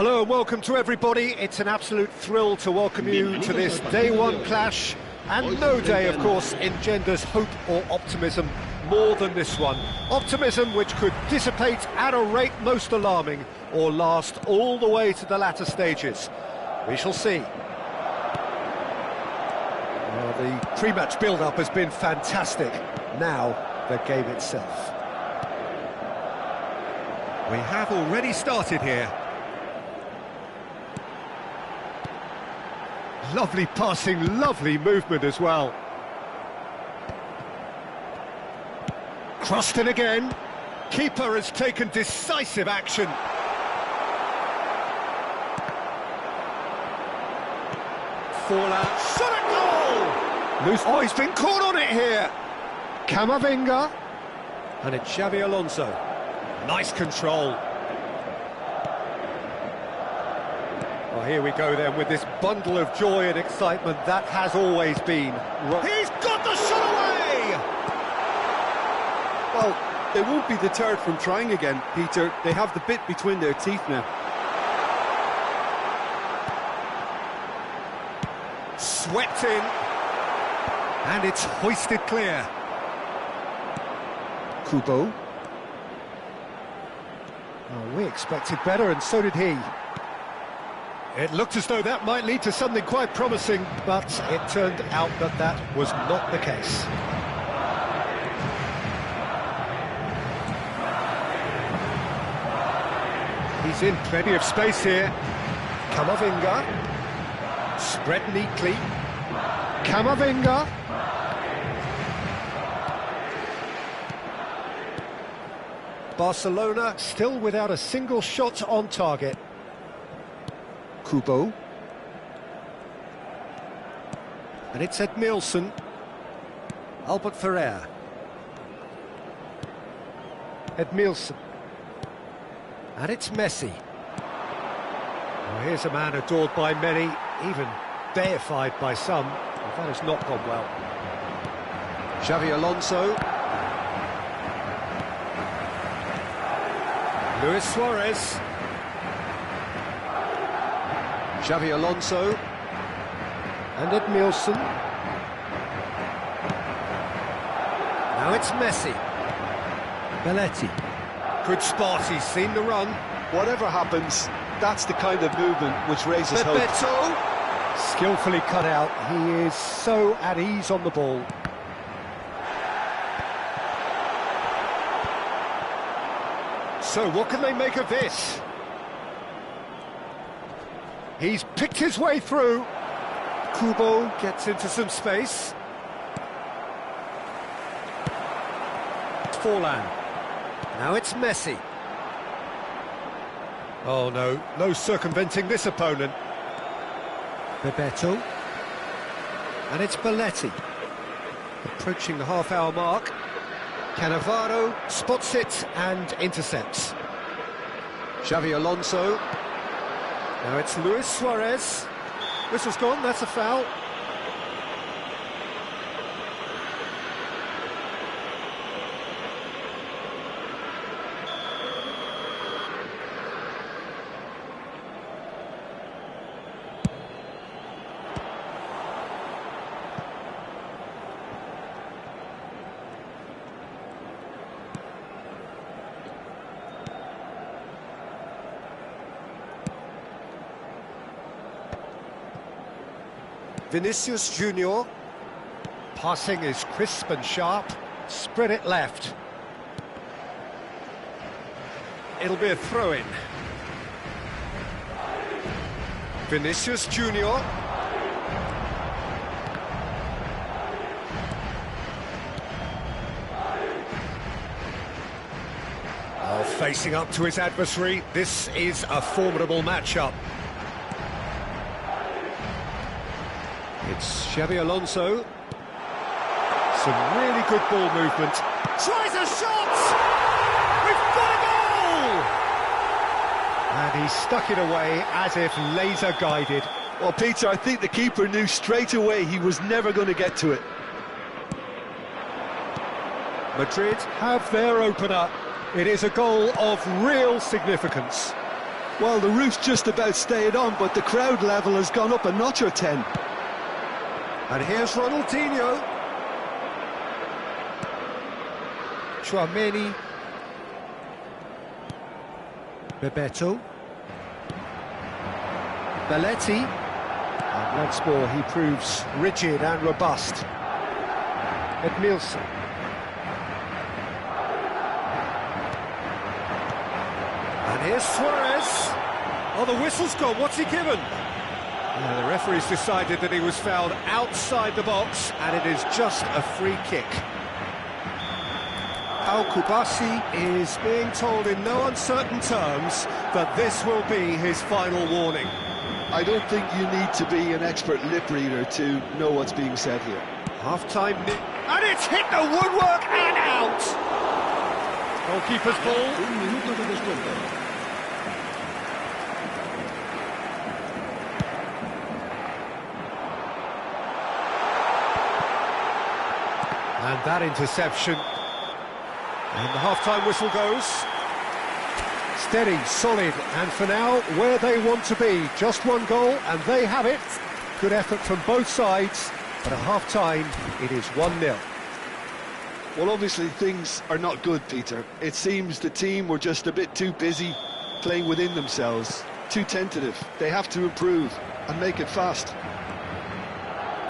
Hello and welcome to everybody. It's an absolute thrill to welcome you to this day one clash, and no day, of course, engenders hope or optimism more than this one. Optimism which could dissipate at a rate most alarming or last all the way to the latter stages. We shall see. Well, the pre-match build-up has been fantastic. Now, the game itself. We have already started here. Lovely passing, lovely movement as well. Crossed in again. Keeper has taken decisive action. Fallout. Shot a goal! Loose. Oh, he's been caught on it here. Camavinga. And it's Xavi Alonso. Nice control. Well, here we go then with this bundle of joy and excitement that has always been. He's got the shot away! Well, they won't be deterred from trying again, Peter. They have the bit between their teeth now. Swept in. And it's hoisted clear. Kubo. Oh, we expected better, and so did he. It looked as though that might lead to something quite promising, but it turned out that that was not the case. He's in plenty of space here. Camavinga. Spread neatly. Camavinga. Barcelona still without a single shot on target. Kubo. And it's Edmilson. Albert Ferrer. Edmilson. And it's Messi. Well, here's a man adored by many, even deified by some. Well, that has not gone well. Xavi Alonso. Luis Suarez. Xavi Alonso. And Edmilson. Now it's Messi. Belletti. Good spot, he's seen the run. Whatever happens, that's the kind of movement which raises hope. Bebeto. Skillfully cut out. He is so at ease on the ball. So what can they make of this? He's picked his way through. Kubo gets into some space. Forlan. Now it's Messi. Oh no, no circumventing this opponent. Bebeto. And it's Belletti. Approaching the half-hour mark. Cannavaro spots it and intercepts. Xavi Alonso. Now it's Luis Suarez. Whistle's gone, that's a foul. Vinicius Junior. Passing is crisp and sharp. Spread it left. It'll be a throw-in. Vinicius Junior. Oh, facing up to his adversary. This is a formidable matchup. It's Xavi Alonso. Some really good ball movement. Tries a shot! We've got a goal! And he stuck it away as if laser guided. Well, Peter, I think the keeper knew straight away he was never going to get to it. Madrid have their opener. It is a goal of real significance. Well, the roof's just about stayed on, but the crowd level has gone up a notch or 10. And here's Ronaldinho. Chouameni. Bebeto. Belletti. And once more he proves rigid and robust. Edmilson. And here's Suarez. Oh, the whistle's gone. What's he given? Yeah, the referee's decided that he was fouled outside the box, and it is just a free kick. Al Kubasi is being told in no uncertain terms that this will be his final warning. I don't think you need to be an expert lip reader to know what's being said here. Half-time, and it's hit the woodwork and out! Goalkeeper's ball. And that interception. And the half-time whistle goes. Steady, solid, and for now, where they want to be. Just one goal, and they have it. Good effort from both sides, but at half-time, it is 1-0. Well, obviously, things are not good, Peter. It seems the team were just a bit too busy playing within themselves, too tentative. They have to improve and make it fast.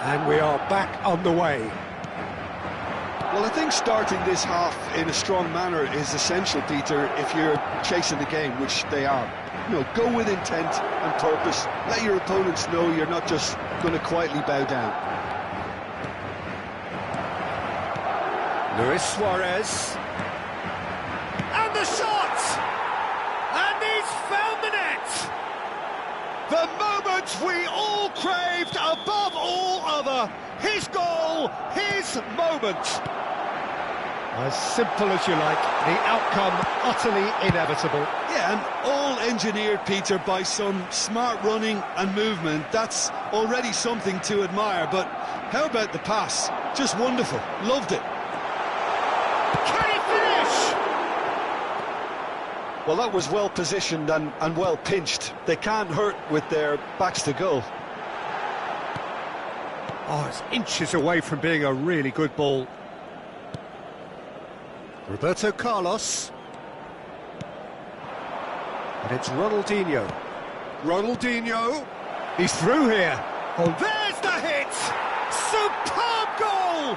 And we are back on the way. Well, I think starting this half in a strong manner is essential, Peter, if you're chasing the game, which they are. You know, go with intent and purpose. Let your opponents know you're not just going to quietly bow down. Luis Suarez. And the shot! And he's found the net! The moment we all craved above all other. His goal, his moment. As simple as you like, the outcome utterly inevitable. Yeah, and all engineered, Peter, by some smart running and movement. That's already something to admire, but how about the pass? Just wonderful, loved it. Can he finish? Well, that was well positioned and well pinched. They can't hurt with their backs to goal. Oh, it's inches away from being a really good ball. Roberto Carlos. And it's Ronaldinho. Ronaldinho. He's through here. Oh, there's the hit! Superb goal!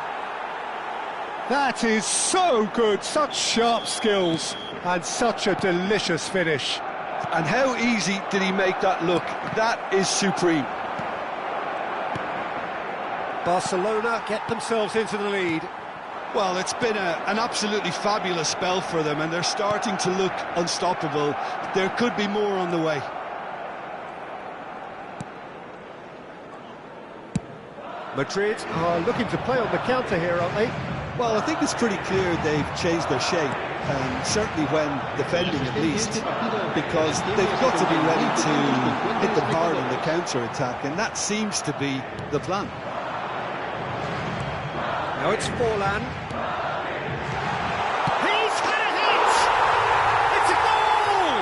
That is so good. Such sharp skills and such a delicious finish. And how easy did he make that look? That is supreme. Barcelona get themselves into the lead. Well, it's been an absolutely fabulous spell for them, and they're starting to look unstoppable. There could be more on the way. Madrid are looking to play on the counter here, aren't they? Well, I think it's pretty clear they've changed their shape, and certainly when defending at least, because they've got to be ready to hit them hard on the counter-attack, and that seems to be the plan. Now it's Forlan. He's had a hit! It's a goal!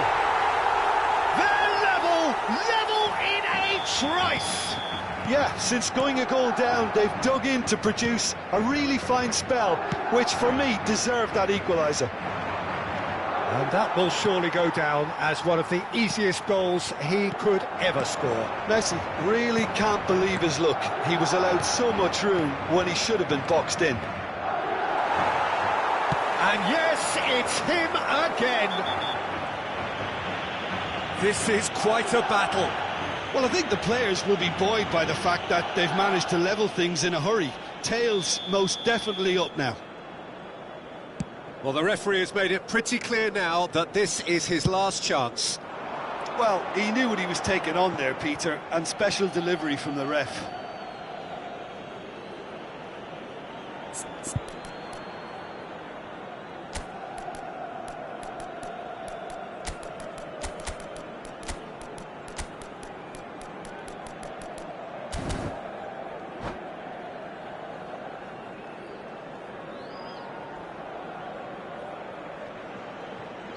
They're level in a trice! Yeah, since going a goal down, they've dug in to produce a really fine spell, which for me deserved that equaliser. And that will surely go down as one of the easiest goals he could ever score. Messi really can't believe his luck. He was allowed so much room when he should have been boxed in. And yes, it's him again. This is quite a battle. Well, I think the players will be buoyed by the fact that they've managed to level things in a hurry. Tails most definitely up now. Well, the referee has made it pretty clear now that this is his last chance. Well, he knew what he was taking on there, Peter, and special delivery from the ref.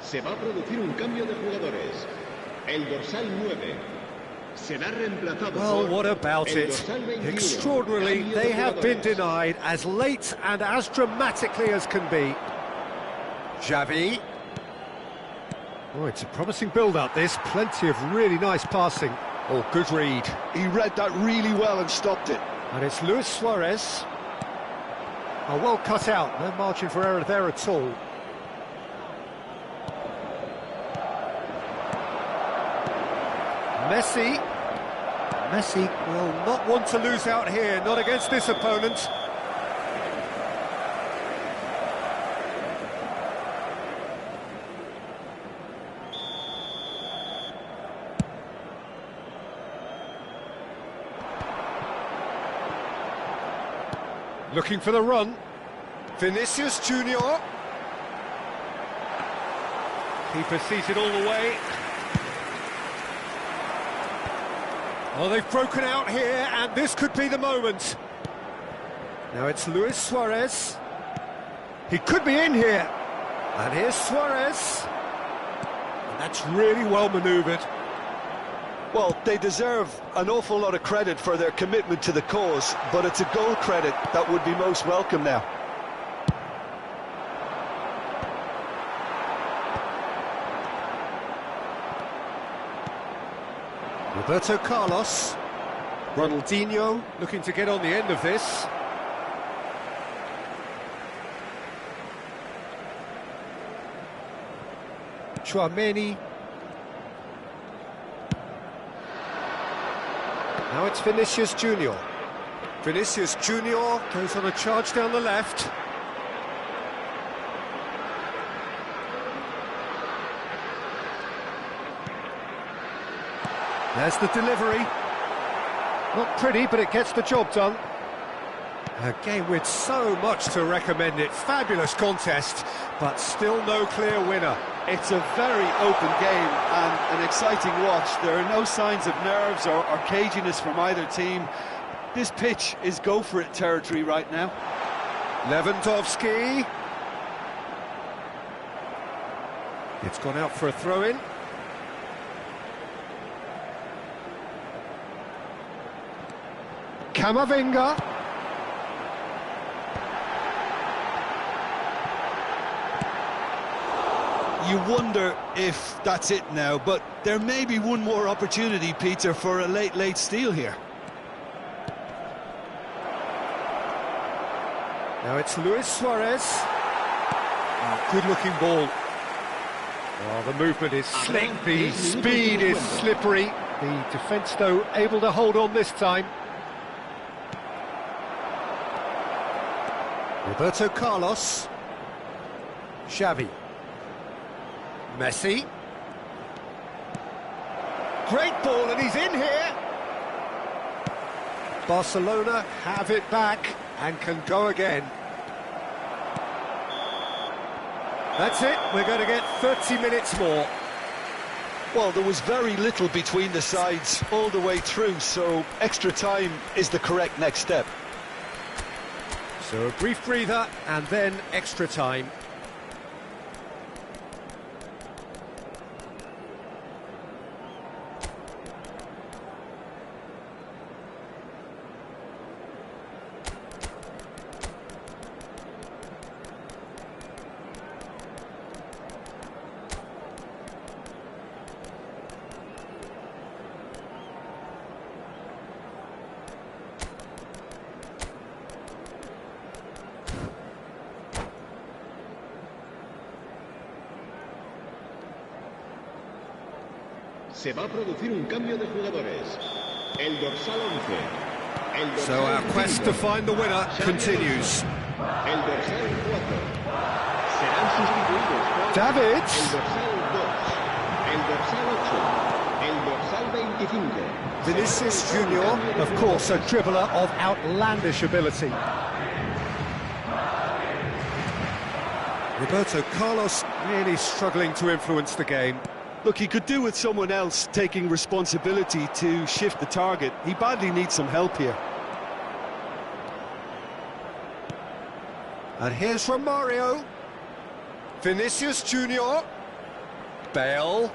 Se va a producir un cambio de jugadores. El dorsal 9 será reemplazado Well, por what about el it? dorsal 21. Extraordinarily, Cambio de they have been jugadores. denied as late and as dramatically as can be. Xavi. Oh, it's a promising build-up, this. Plenty of really nice passing. Oh, good read. He read that really well and stopped it. And it's Luis Suarez. Oh, well cut out. No margin for error there at all. Messi. Messi will not want to lose out here, not against this opponent. Looking for the run. Vinicius Junior. Keeper seated all the way. Oh, they've broken out here, and this could be the moment. Now it's Luis Suarez. He could be in here. And here's Suarez. And that's really well manoeuvred. Well, they deserve an awful lot of credit for their commitment to the cause, but it's a goal credit that would be most welcome now. Roberto Carlos. Ronaldinho looking to get on the end of this. Tchouaméni. Now it's Vinicius Junior. Vinicius Junior goes on a charge down the left. There's the delivery. Not pretty, but it gets the job done. A game with so much to recommend it. Fabulous contest, but still no clear winner. It's a very open game and an exciting watch. There are no signs of nerves or caginess from either team. This pitch is go-for-it territory right now. Lewandowski. It's gone out for a throw-in. Camavinga. You wonder if that's it now, but there may be one more opportunity, Peter, for a late steal here. Now it's Luis Suarez. Oh, good-looking ball. Oh, the movement is slick, the speed is slippery. The defence, though, able to hold on this time. Roberto Carlos. Xavi. Messi. Great ball, and he's in here. Barcelona have it back and can go again. That's it, we're going to get 30 minutes more. Well, there was very little between the sides all the way through, so extra time is the correct next step. So a brief breather and then extra time. Se va a producir un cambio de jugadores. El dorsal 11. El dorsal So our quest to find the winner continues. El dorsal 4. Serán sustituidos por David. el dorsal 2. El dorsal 8. El dorsal 25. Vinicius Junior, of course, a dribbler of outlandish ability. Roberto Carlos really struggling to influence the game. Look, he could do with someone else taking responsibility to shift the target. He badly needs some help here. And here's Romario. Vinicius Junior. Bale.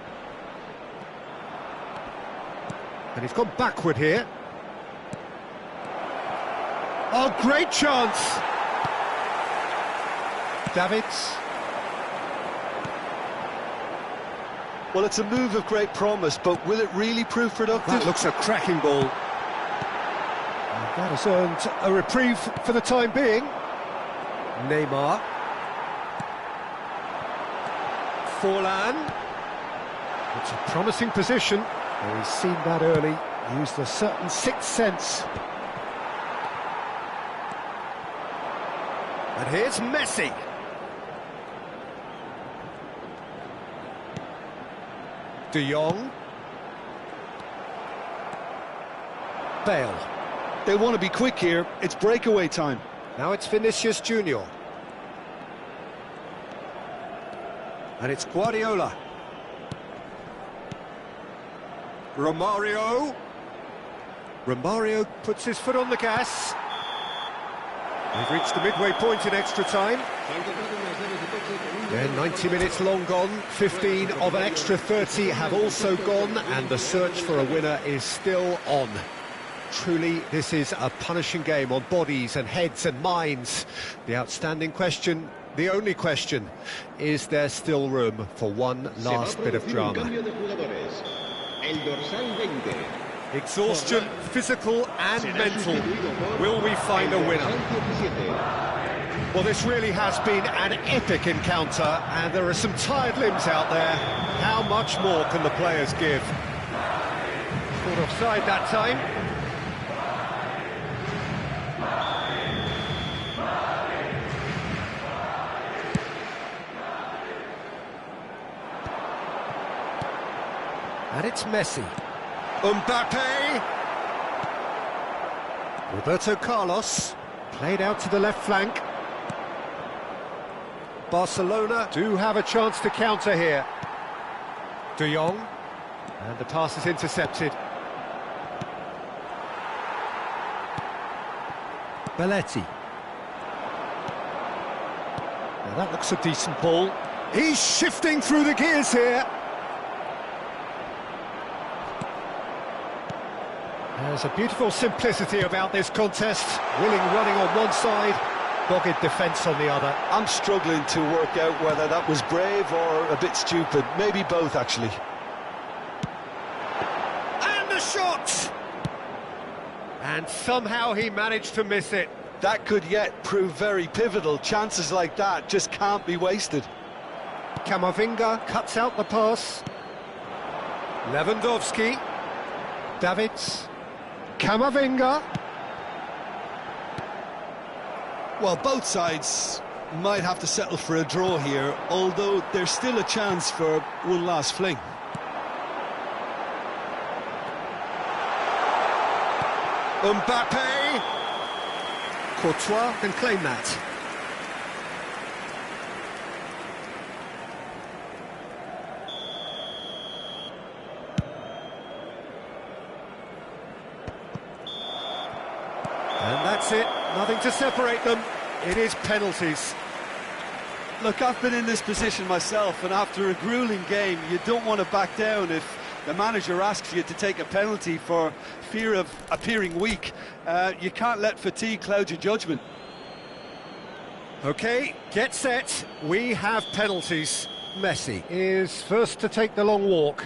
And he's gone backward here. Oh, great chance! Davids. Well, it's a move of great promise, but will it really prove productive? That looks a cracking ball. And that has earned a reprieve for the time being. Neymar. Forlan. It's a promising position. Well, he's seen that early, used a certain sixth sense. And here's Messi. De Jong. Bale. They want to be quick here. It's breakaway time. Now it's Vinicius Junior. And it's Guardiola. Romario. Romario puts his foot on the gas. We've reached the midway point in extra time. Yeah, 90 minutes long gone, 15 of an extra 30 have also gone, and the search for a winner is still on. Truly, this is a punishing game on bodies and heads and minds. The outstanding question, the only question, is there still room for one last bit of drama? Exhaustion, physical and mental. Will we find a winner? Well, this really has been an epic encounter, and there are some tired limbs out there. How much more can the players give? Caught offside that time. And it's Messi. Mbappe. Roberto Carlos. Played out to the left flank. Barcelona do have a chance to counter here. De Jong. And the pass is intercepted. Belletti. Now that looks a decent ball. He's shifting through the gears here. There's a beautiful simplicity about this contest. Willing running on one side, dogged defence on the other. I'm struggling to work out whether that was brave or a bit stupid. Maybe both, actually. And the shot! And somehow he managed to miss it. That could yet prove very pivotal. Chances like that just can't be wasted. Camavinga cuts out the pass. Lewandowski. Davids. Camavinga. Well, both sides might have to settle for a draw here, although there's still a chance for one last fling. Mbappe. Courtois can claim that. And that's it, nothing to separate them. It is penalties. Look, I've been in this position myself, and after a gruelling game, you don't want to back down if the manager asks you to take a penalty for fear of appearing weak. You can't let fatigue cloud your judgment. OK, get set. We have penalties. Messi is first to take the long walk.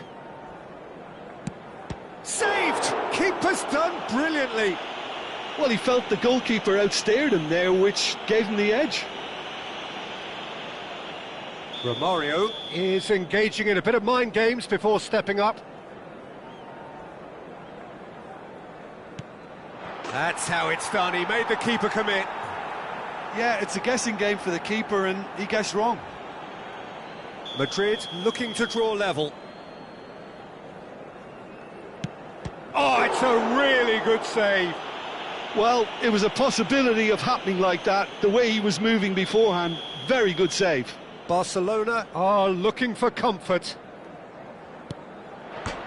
Saved! Keeper's done brilliantly. Well, he felt the goalkeeper outstared him there, which gave him the edge. Romario is engaging in a bit of mind games before stepping up. That's how it's done. He made the keeper commit. Yeah, it's a guessing game for the keeper, and he guessed wrong. Madrid looking to draw level. Oh, it's a really good save. Well, it was a possibility of happening like that, the way he was moving beforehand. Very good save. Barcelona are looking for comfort.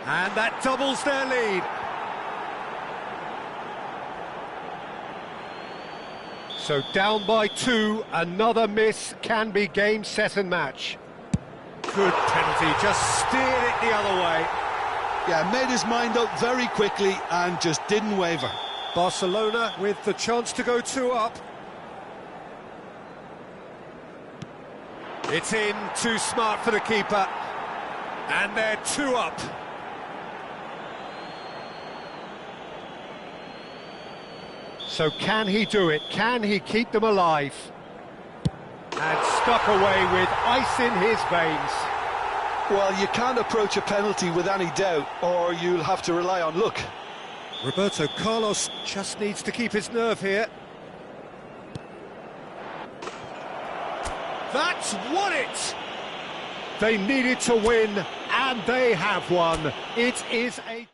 And that doubles their lead. So down by 2, another miss can be game, set and match. Good penalty, just steered it the other way. Yeah, made his mind up very quickly and just didn't waver. Barcelona with the chance to go 2 up. It's in, too smart for the keeper. And they're 2 up. So can he do it? Can he keep them alive? And stuck away with ice in his veins. Well, you can't approach a penalty with any doubt, or you'll have to rely on luck. Roberto Carlos just needs to keep his nerve here. That's won it! They needed to win, and they have won. It is a...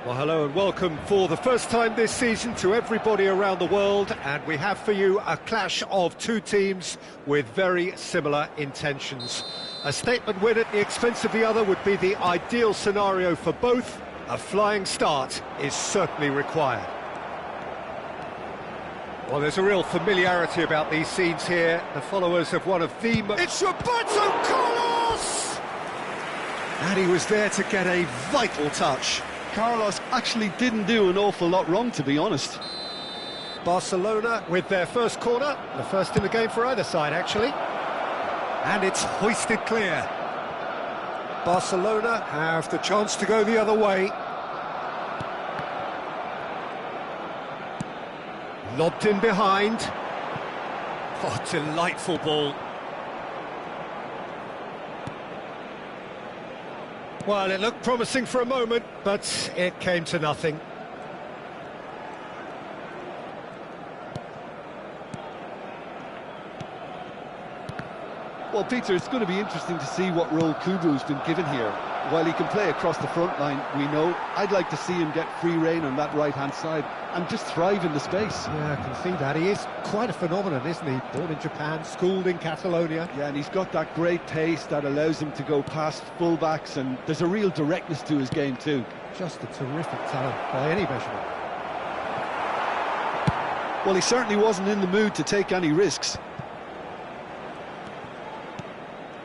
Well, hello and welcome for the first time this season to everybody around the world, and we have for you a clash of 2 teams with very similar intentions. A statement win at the expense of the other would be the ideal scenario for both. A flying start is certainly required. Well, there's a real familiarity about these scenes here. The followers of one of the... It's Roberto Carlos! And he was there to get a vital touch. Carlos actually didn't do an awful lot wrong, to be honest. Barcelona with their first corner, the first in the game for either side, actually. And it's hoisted clear. Barcelona have the chance to go the other way. Lobbed in behind. Oh, delightful ball. Well, it looked promising for a moment, but it came to nothing. Well, Peter, it's going to be interesting to see what role Kubu's been given here. While he can play across the front line, we know, I'd like to see him get free rein on that right-hand side and just thrive in the space. Yeah, I can see that. He is quite a phenomenon, isn't he? Born in Japan, schooled in Catalonia. Yeah, and he's got that great pace that allows him to go past full-backs, and there's a real directness to his game too. Just a terrific talent by any measurement. Well, he certainly wasn't in the mood to take any risks.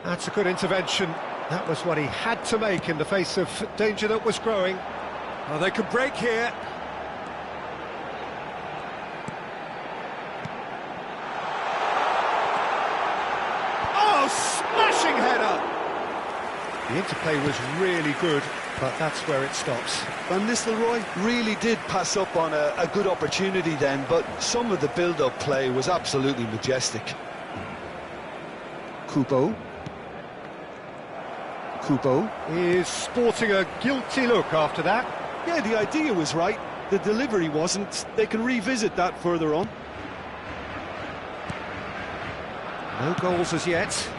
That's a good intervention. That was what he had to make in the face of danger that was growing. Oh, they could break here. Oh, smashing header! The interplay was really good, but that's where it stops. Van Nistelrooy really did pass up on a good opportunity then, but some of the build-up play was absolutely majestic. Kubo is sporting a guilty look after that. Yeah, the idea was right, the delivery wasn't. They can revisit that further on. No goals as yet.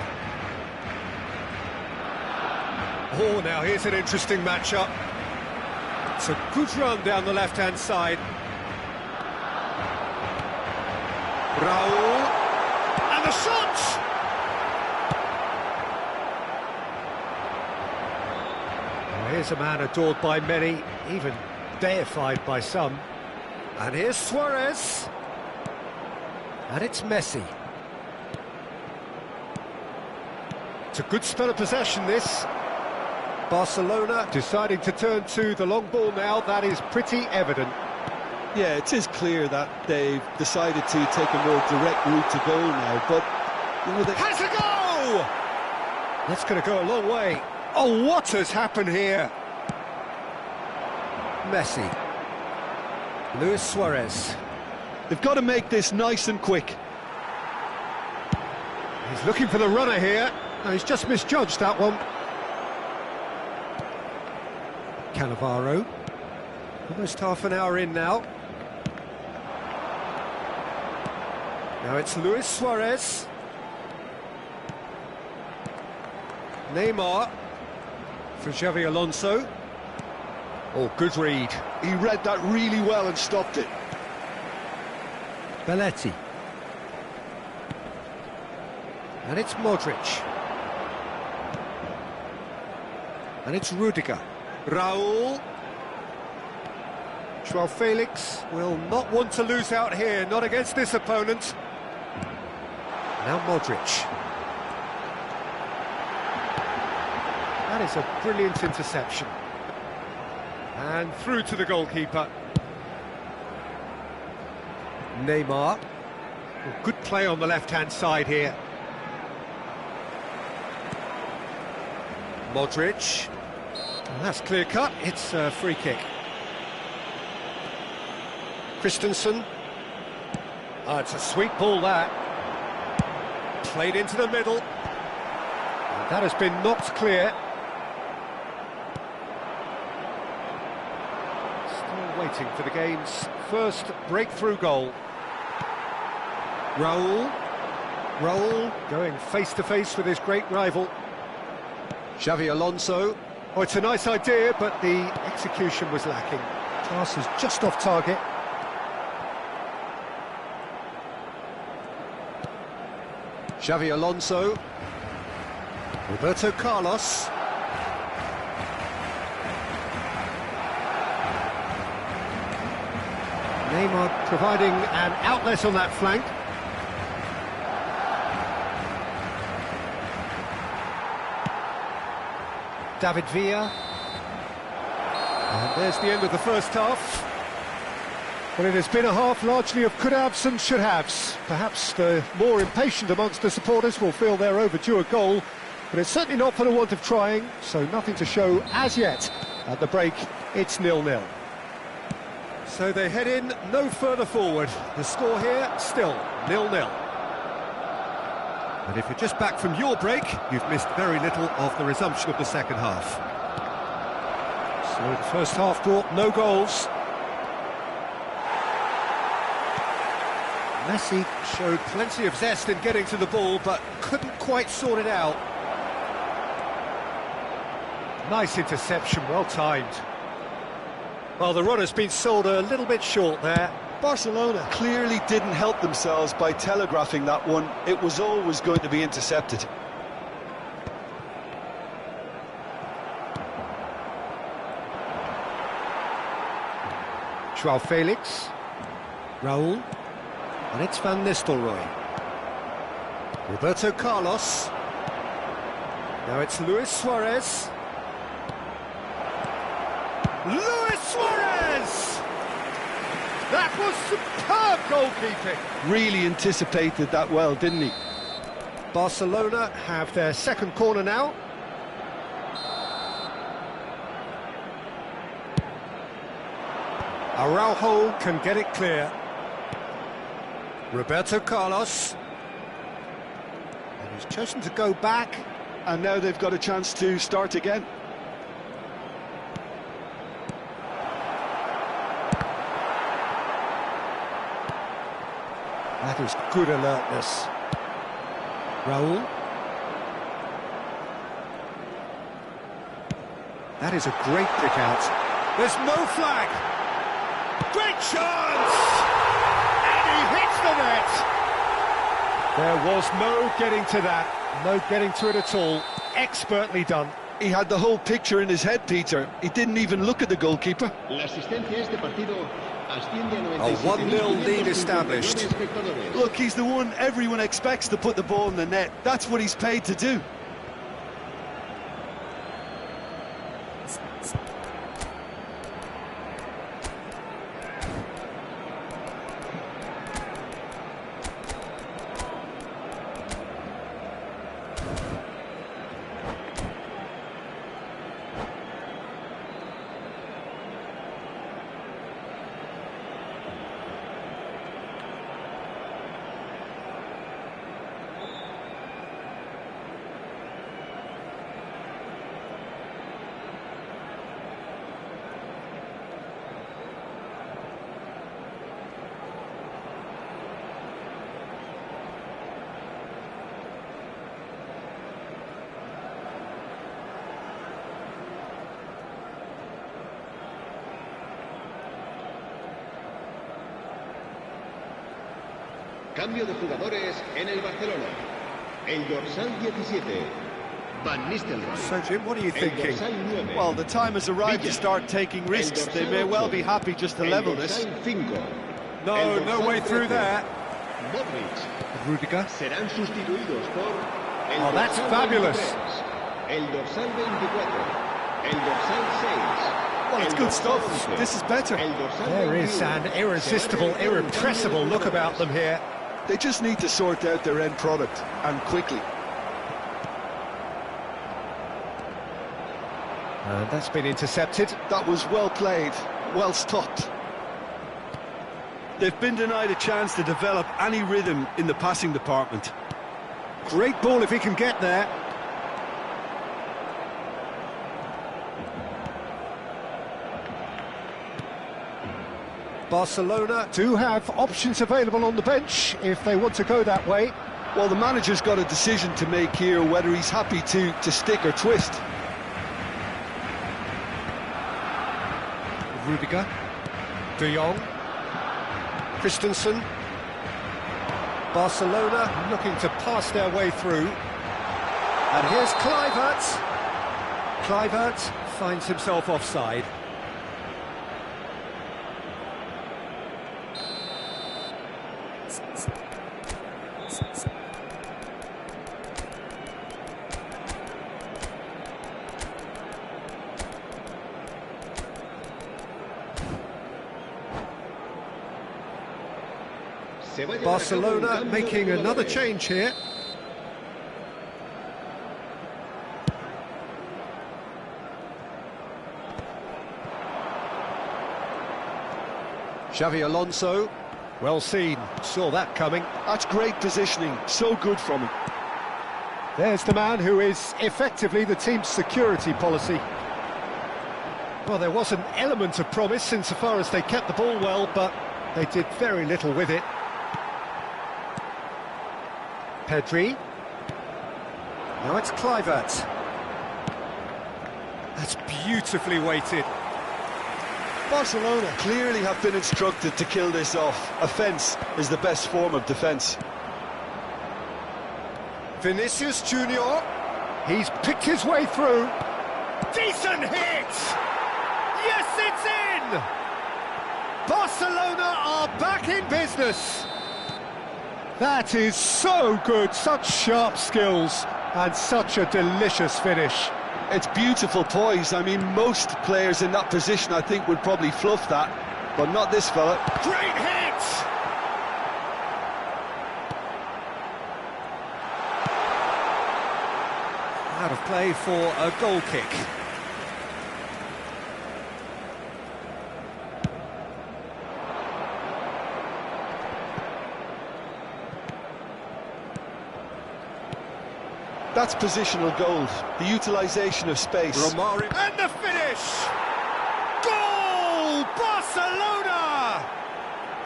Oh, now here's an interesting matchup. It's a good run down the left-hand side. Raul, and the shot! Well, here's a man adored by many, even deified by some. And here's Suarez. And it's Messi. It's a good spell of possession, this. Barcelona deciding to turn to the long ball now, that is pretty evident. Yeah, it is clear that they've decided to take a more direct route to goal now, but... You know, has a go! That's going to go a long way. Oh, what has happened here? Messi. Luis Suarez. They've got to make this nice and quick. He's looking for the runner here. No, he's just misjudged that one. Cannavaro. Almost half an hour in now. Now it's Luis Suarez. Neymar for Xavi Alonso. Oh, good read. He read that really well and stopped it. Belletti. And it's Modric. And it's Rudiger. Raul. Joao Felix will not want to lose out here, not against this opponent. Now Modric. That is a brilliant interception. And through to the goalkeeper. Neymar. Well, good play on the left-hand side here. Modric. And that's clear-cut, it's a free kick. Christensen. Oh, it's a sweet ball, that. Played into the middle. And that has been knocked clear. Still waiting for the game's first breakthrough goal. Raul going face-to-face with his great rival. Xavi Alonso. Oh, it's a nice idea, but the execution was lacking. Pass is just off target. Xavi Alonso. Roberto Carlos. Neymar providing an outlet on that flank. David Villa. And there's the end of the first half. Well, it has been a half largely of could-haves and should-haves. Perhaps the more impatient amongst the supporters will feel they're overdue a goal, but it's certainly not for the want of trying, so nothing to show as yet. At the break, it's 0-0. So they head in no further forward. The score here, still 0-0. And if you're just back from your break, you've missed very little of the resumption of the second half. So the first half brought no goals. Messi showed plenty of zest in getting to the ball, but couldn't quite sort it out. Nice interception, well timed. Well, the run has been sold a little bit short there. Barcelona clearly didn't help themselves by telegraphing that one. It was always going to be intercepted. Joao Felix. Raul. And it's Van Nistelrooy. Roberto Carlos. Now it's Luis Suarez. Luis Suarez! That was superb goalkeeping. Really anticipated that well, didn't he? Barcelona have their second corner now. Araujo can get it clear. Roberto Carlos. And he's chosen to go back. And now they've got a chance to start again. That is good alertness. Raul. That is a great pick out. There's no flag. Great chance! And he hits the net! There was no getting to that. No getting to it at all. Expertly done. He had the whole picture in his head, Peter. He didn't even look at the goalkeeper. La asistencia a este partido asciende a A 1-0 lead 97.559 established. espectadores. Look, he's the one everyone expects to put the ball in the net. That's what he's paid to do. Cambio de jugadores en el Barcelona. El dorsal 17, Van Nistelrooy. So, Jim, what are you El thinking? dorsal 9, Well, the time has arrived to start taking risks. They may well be happy just to level this. El dorsal 5, No, el no dorsal way through 13, there. Modric. Rudiger. Serán sustituidos por el Oh, that's dorsal fabulous. 23, el dorsal 24, el dorsal 6. Well, it's el good dorsal stuff. 11, This is better. el dorsal There is 21. an irresistible, Será el cambio irrepressible de look about jugadores. them here. They just need to sort out their end product, and quickly. And that's been intercepted. That was well played, well stopped. They've been denied a chance to develop any rhythm in the passing department. Great ball if he can get there. Barcelona do have options available on the bench if they want to go that way. Well, the manager's got a decision to make here, whether he's happy to stick or twist. Rudiger. De Jong. Christensen. Barcelona looking to pass their way through. And here's Kluivert. Kluivert finds himself offside. Barcelona making another change here. Xavi Alonso, well seen, saw that coming. That's great positioning, so good from him. There's the man who is effectively the team's security policy. Well, there was an element of promise insofar as they kept the ball well, but they did very little with it. Pedri. Now it's Kluivert. That's beautifully weighted. Barcelona clearly have been instructed to kill this off. Offence is the best form of defence. Vinicius Junior. He's picked his way through. Decent hit! Yes, it's in! Barcelona are back in business. That is so good, such sharp skills. And such a delicious finish. It's beautiful poise. I mean, most players in that position, I think, would probably fluff that, but not this fella. Great hit! Out of play for a goal kick. That's positional goals, the utilisation of space. Romario. And the finish! Goal! Barcelona!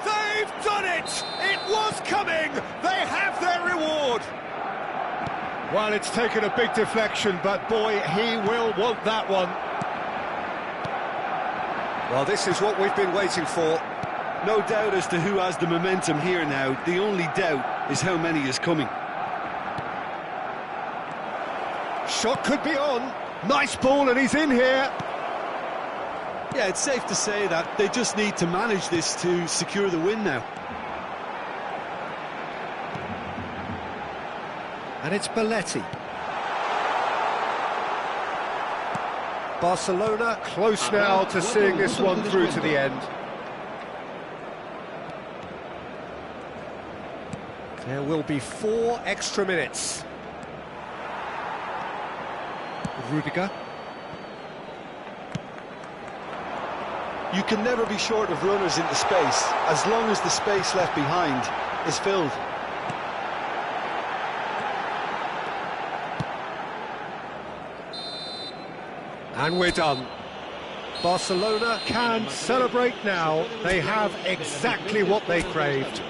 They've done it! It was coming! They have their reward! Well, it's taken a big deflection, but boy, he will want that one. Well, this is what we've been waiting for. No doubt as to who has the momentum here now. The only doubt is how many is coming. Shot could be on. Nice ball, and he's in here. Yeah, it's safe to say that they just need to manage this to secure the win now. And it's Belletti. Barcelona close now to seeing this one through to the end. There will be 4 extra minutes. Rudiger. You can never be short of runners into space, as long as the space left behind is filled. And we're done. Barcelona can celebrate now. They have exactly what they craved.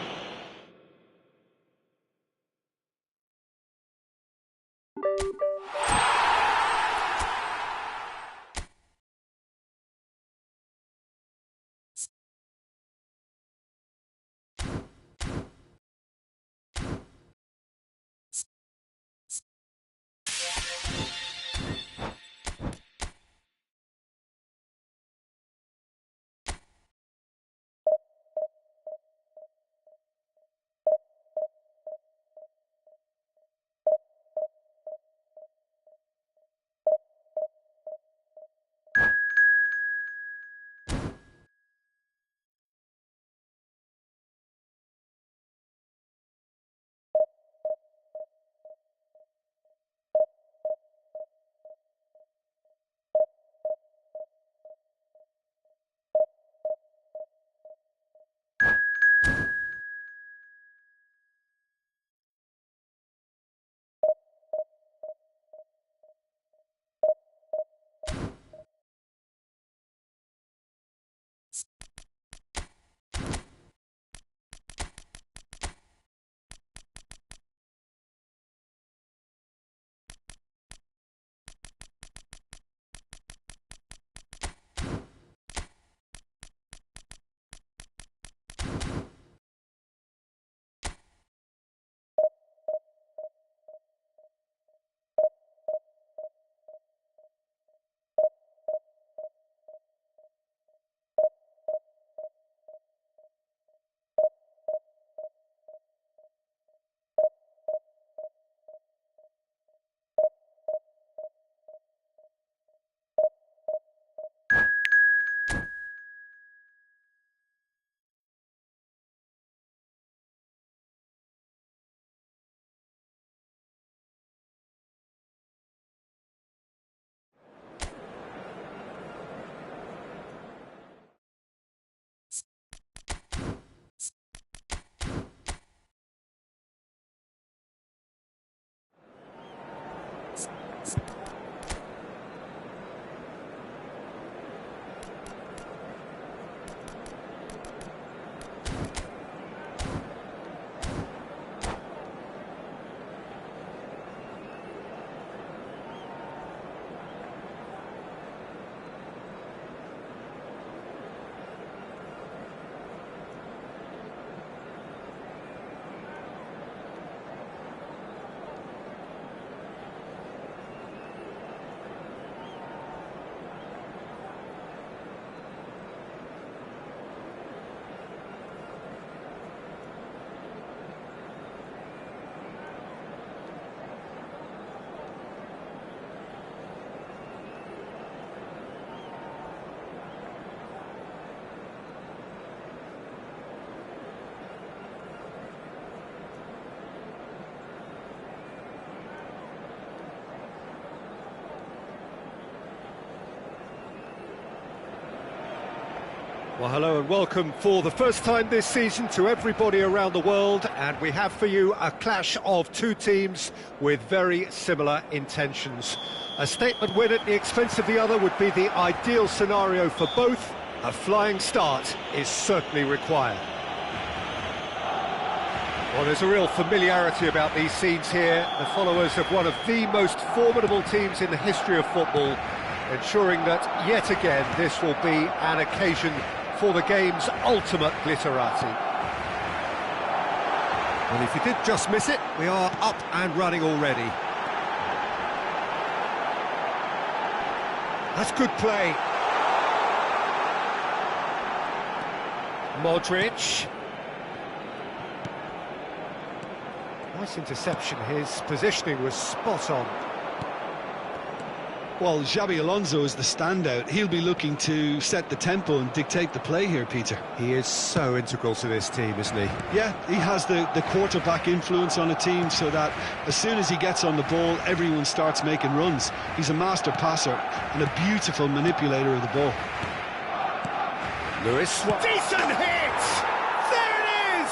Well, hello and welcome for the first time this season to everybody around the world, and we have for you a clash of two teams with very similar intentions. A statement win at the expense of the other would be the ideal scenario for both. A flying start is certainly required. Well, there's a real familiarity about these scenes here. The followers of one of the most formidable teams in the history of football, ensuring that, yet again, this will be an occasion for the game's ultimate glitterati. Well, if you did just miss it, we are up and running already. That's good play. Modric. Nice interception, his positioning was spot on. Well, Xabi Alonso is the standout. He'll be looking to set the tempo and dictate the play here, Peter. He is so integral to this team, isn't he? Yeah, he has the quarterback influence on a team so that as soon as he gets on the ball, everyone starts making runs. He's a master passer and a beautiful manipulator of the ball. Lewis. Decent hit! There it is!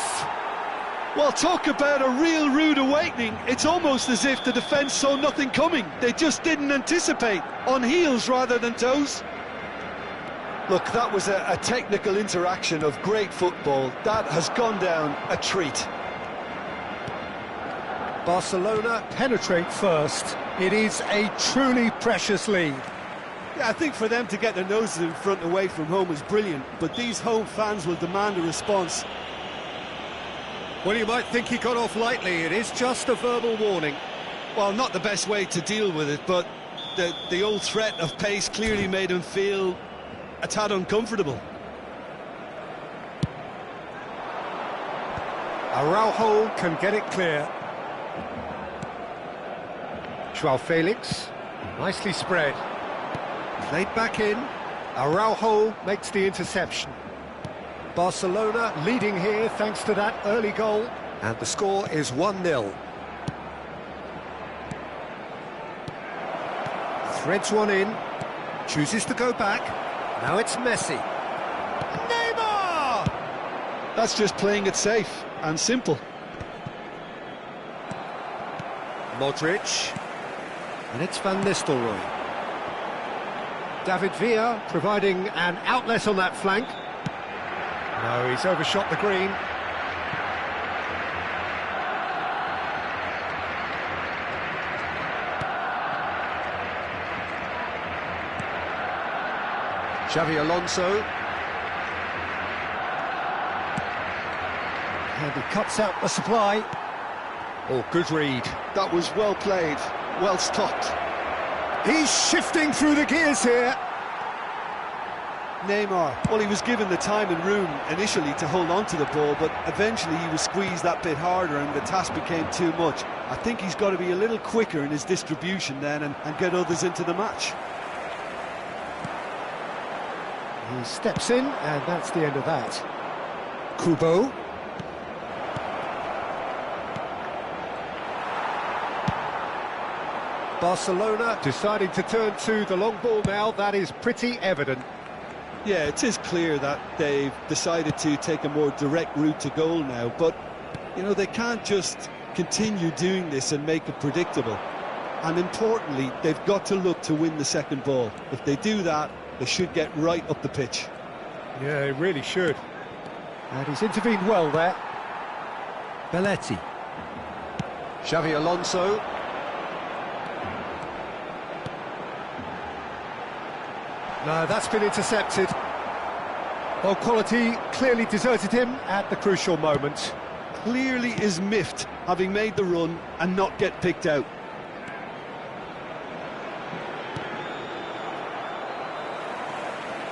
Well, talk about a real rude awakening. It's almost as if the defence saw nothing coming. They just didn't anticipate, on heels rather than toes. Look, that was a technical interaction of great football. That has gone down a treat. Barcelona penetrate first. It is a truly precious lead. Yeah, I think for them to get their noses in front away from home is brilliant, but these home fans will demand a response. Well, you might think he got off lightly. It is just a verbal warning. Well, not the best way to deal with it, but the old threat of pace clearly made him feel a tad uncomfortable. Araujo can get it clear. Joao Felix, nicely spread. Played back in. Araujo makes the interception. Barcelona leading here thanks to that early goal. And the score is 1-0. Threads one in. Chooses to go back. Now it's Messi. Neymar! That's just playing it safe and simple. Modric. And it's Van Nistelrooy. David Villa providing an outlet on that flank. No, he's overshot the green. Xabi Alonso. And he cuts out the supply. Oh, good read. That was well played, well stopped. He's shifting through the gears here. Neymar, well, he was given the time and room initially to hold on to the ball, but eventually he was squeezed that bit harder and the task became too much. I think he's got to be a little quicker in his distribution then and get others into the match. He steps in, and that's the end of that. Kubo. Barcelona deciding to turn to the long ball now. That is pretty evident. Yeah, it is clear that they've decided to take a more direct route to goal now, but, you know, they can't just continue doing this and make it predictable. And importantly, they've got to look to win the second ball. If they do that, they should get right up the pitch. Yeah, he really should. And he's intervened well there. Belletti. Xabi Alonso. No, that's been intercepted. Well, quality clearly deserted him at the crucial moment. Clearly is miffed, having made the run and not get picked out.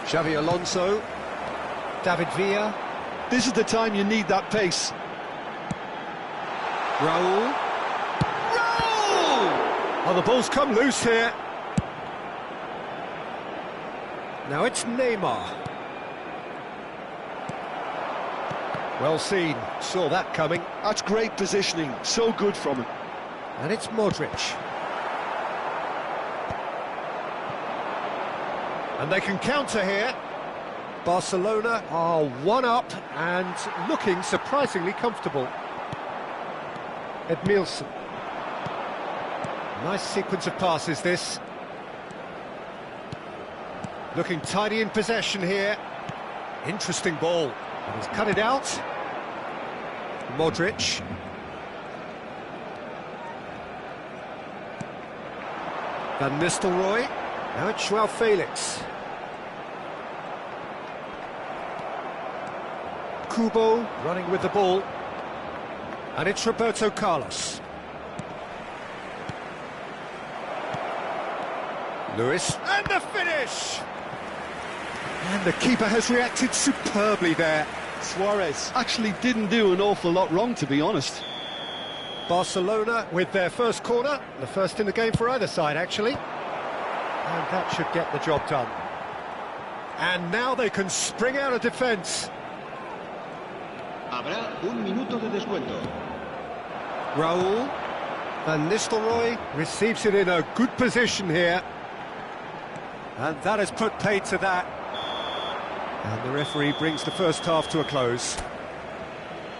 Xabi Alonso. David Villa. This is the time you need that pace. Raul. Raul! Oh, the ball's come loose here. Now it's Neymar. Well seen, saw that coming. That's great positioning, so good from him. And it's Modric. And they can counter here. Barcelona are one up and looking surprisingly comfortable. Edmilson. Nice sequence of passes, this. Looking tidy in possession here. Interesting ball. He's cut it out. Modric. Van Nistelrooy. Now it's Joao Felix. Kubo running with the ball. And it's Roberto Carlos. Lewis. And the finish! And the keeper has reacted superbly there. Suarez actually didn't do an awful lot wrong, to be honest. Barcelona with their first corner, the first in the game for either side, actually. And that should get the job done. And now they can spring out of defence. Habrá un minuto de descuento. Raúl. Van Nistelrooy receives it in a good position here. And that has put paid to that. And the referee brings the first half to a close.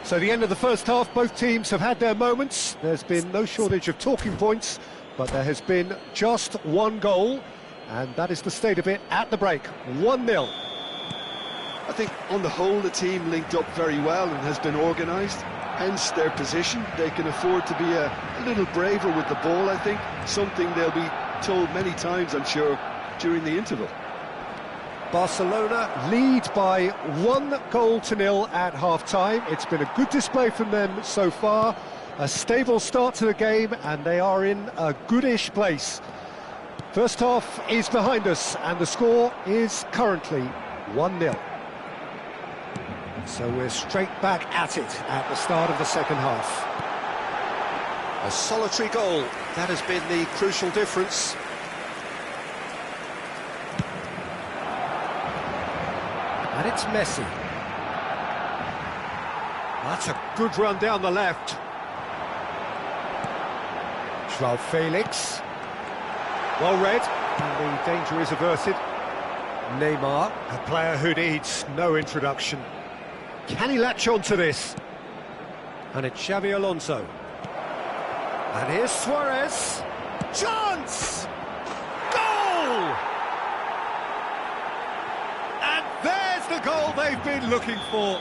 So the end of the first half, both teams have had their moments. There's been no shortage of talking points, but there has been just one goal, and that is the state of it at the break. 1-0. I think on the whole the team linked up very well and has been organised, hence their position. They can afford to be a little braver with the ball, I think, something they'll be told many times, I'm sure, during the interval. Barcelona lead by 1-0 at half-time. It's been a good display from them so far, a stable start to the game, and they are in a goodish place. First half is behind us, and the score is currently 1-0. So we're straight back at it at the start of the second half. A solitary goal, that has been the crucial difference. And it's Messi. That's a good run down the left. Joao Felix. Well read, and the danger is averted. Neymar, a player who needs no introduction. Can he latch on to this? And it's Xabi Alonso. And here's Suarez. Chance! Goal! And there's the goal they've been looking for.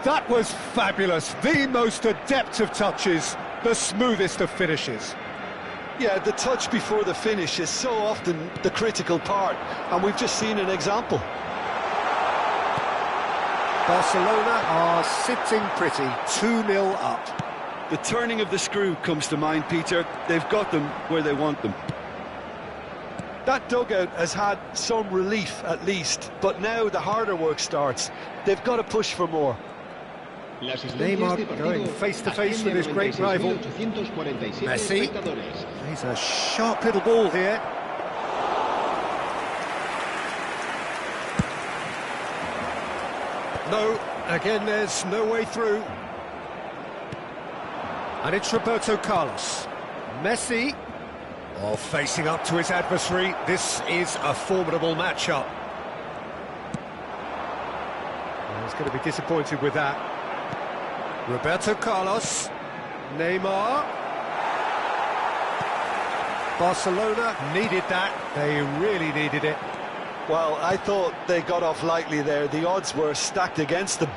That was fabulous. The most adept of touches, the smoothest of finishes. Yeah, the touch before the finish is so often the critical part, and we've just seen an example. Barcelona are sitting pretty, 2-0 up. The turning of the screw comes to mind, Peter. They've got them where they want them. That dugout has had some relief at least, but now the harder work starts. They've got to push for more. Neymar going face-to-face with his great rival. Messi. He's a sharp little ball here. No, again there's no way through. And it's Roberto Carlos. Messi, facing up to his adversary. This is a formidable matchup. He's going to be disappointed with that. Roberto Carlos. Neymar. Barcelona needed that. They really needed it. Well, I thought they got off lightly there. The odds were stacked against them.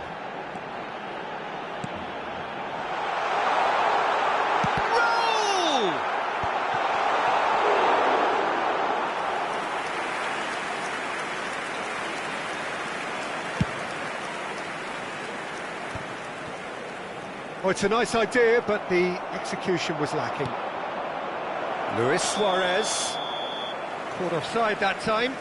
Goal! Oh, it's a nice idea, but the execution was lacking. Luis Suarez. Caught offside that time.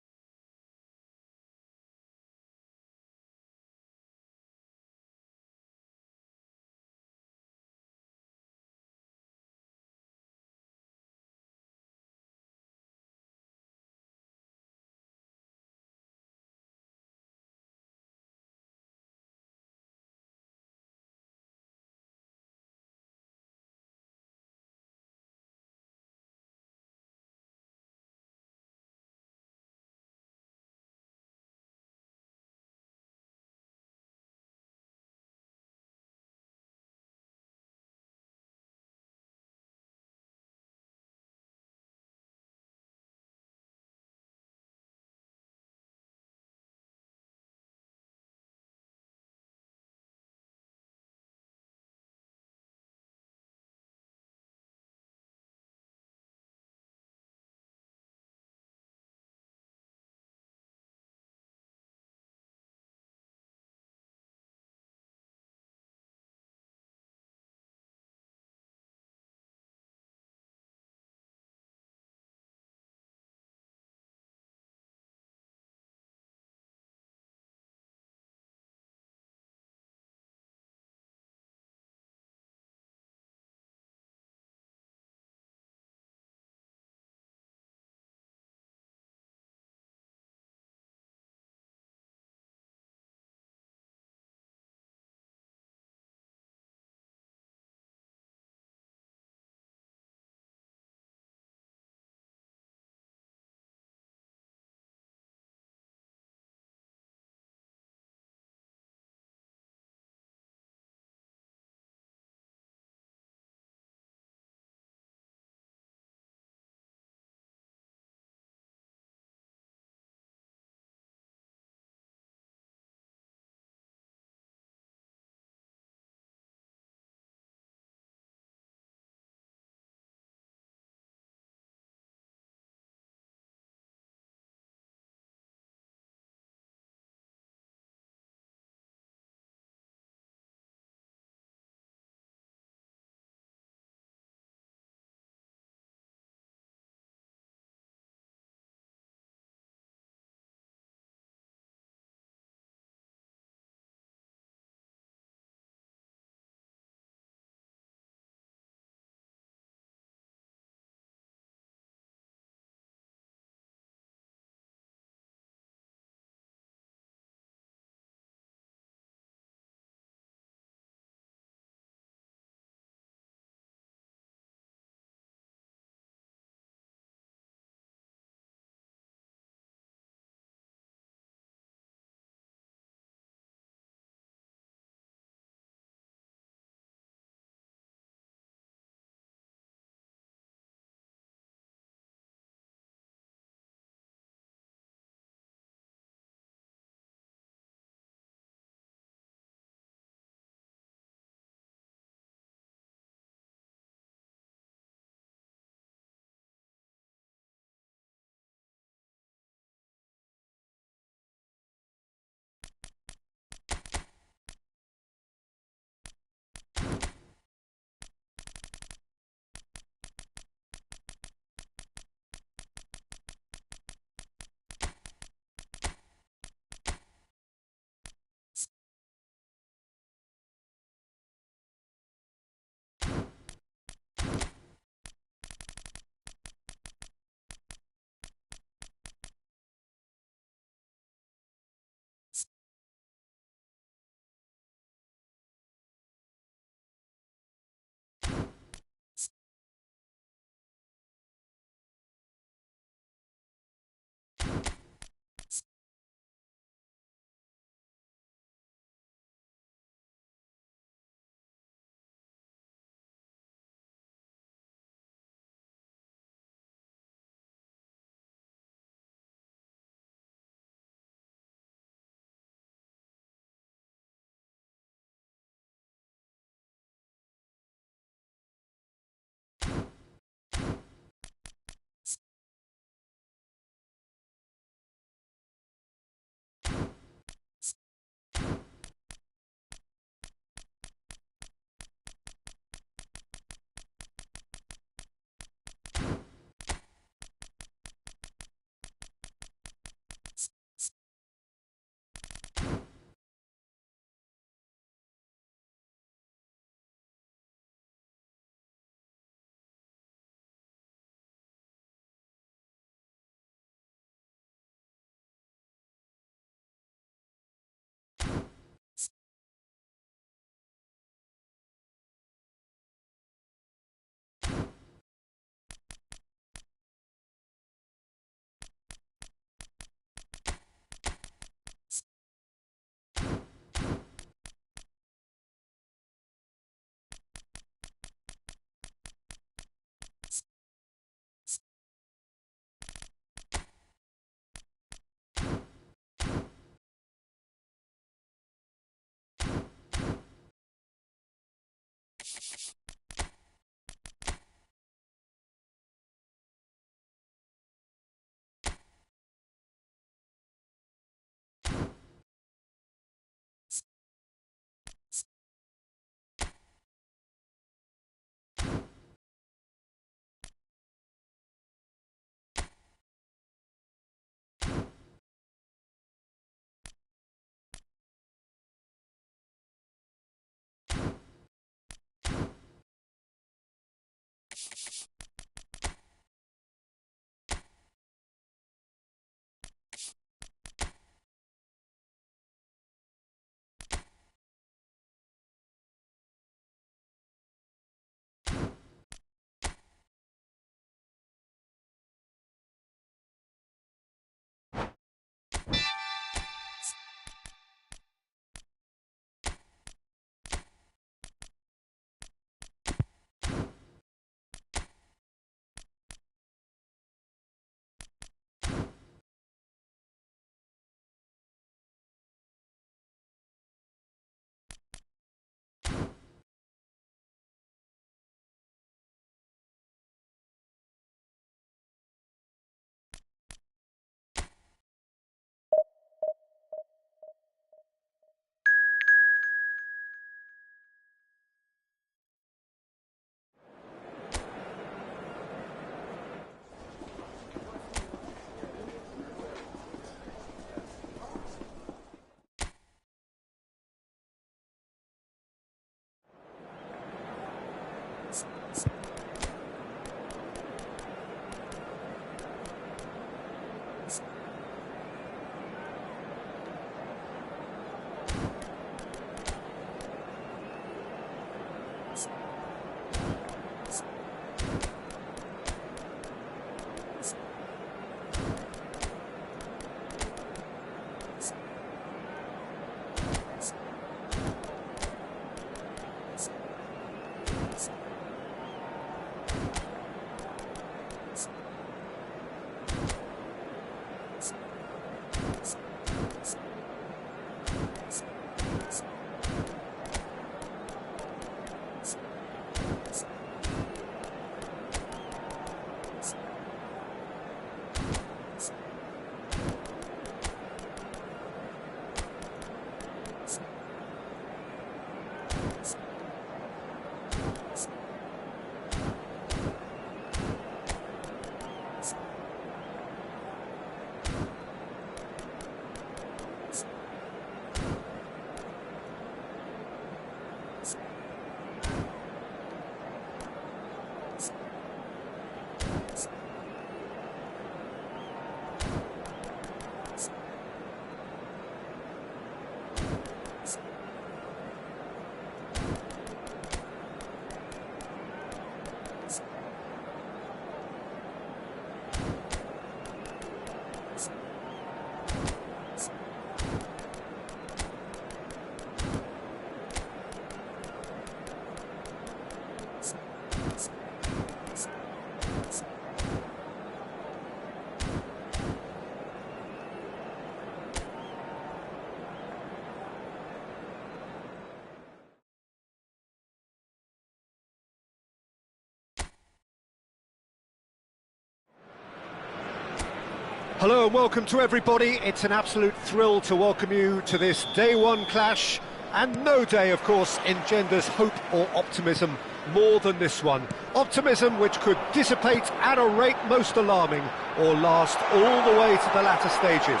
Hello and welcome to everybody. It's an absolute thrill to welcome you to this day one clash, and no day, of course, engenders hope or optimism more than this one. Optimism which could dissipate at a rate most alarming or last all the way to the latter stages.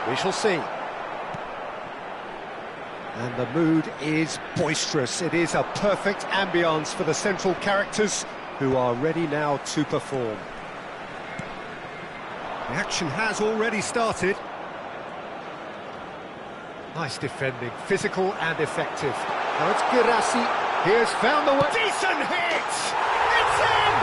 We shall see. And the mood is boisterous. It is a perfect ambience for the central characters who are ready now to perform. The action has already started. Nice defending, physical and effective. Now it's Girassi. He has found the way. Decent hit! It's in!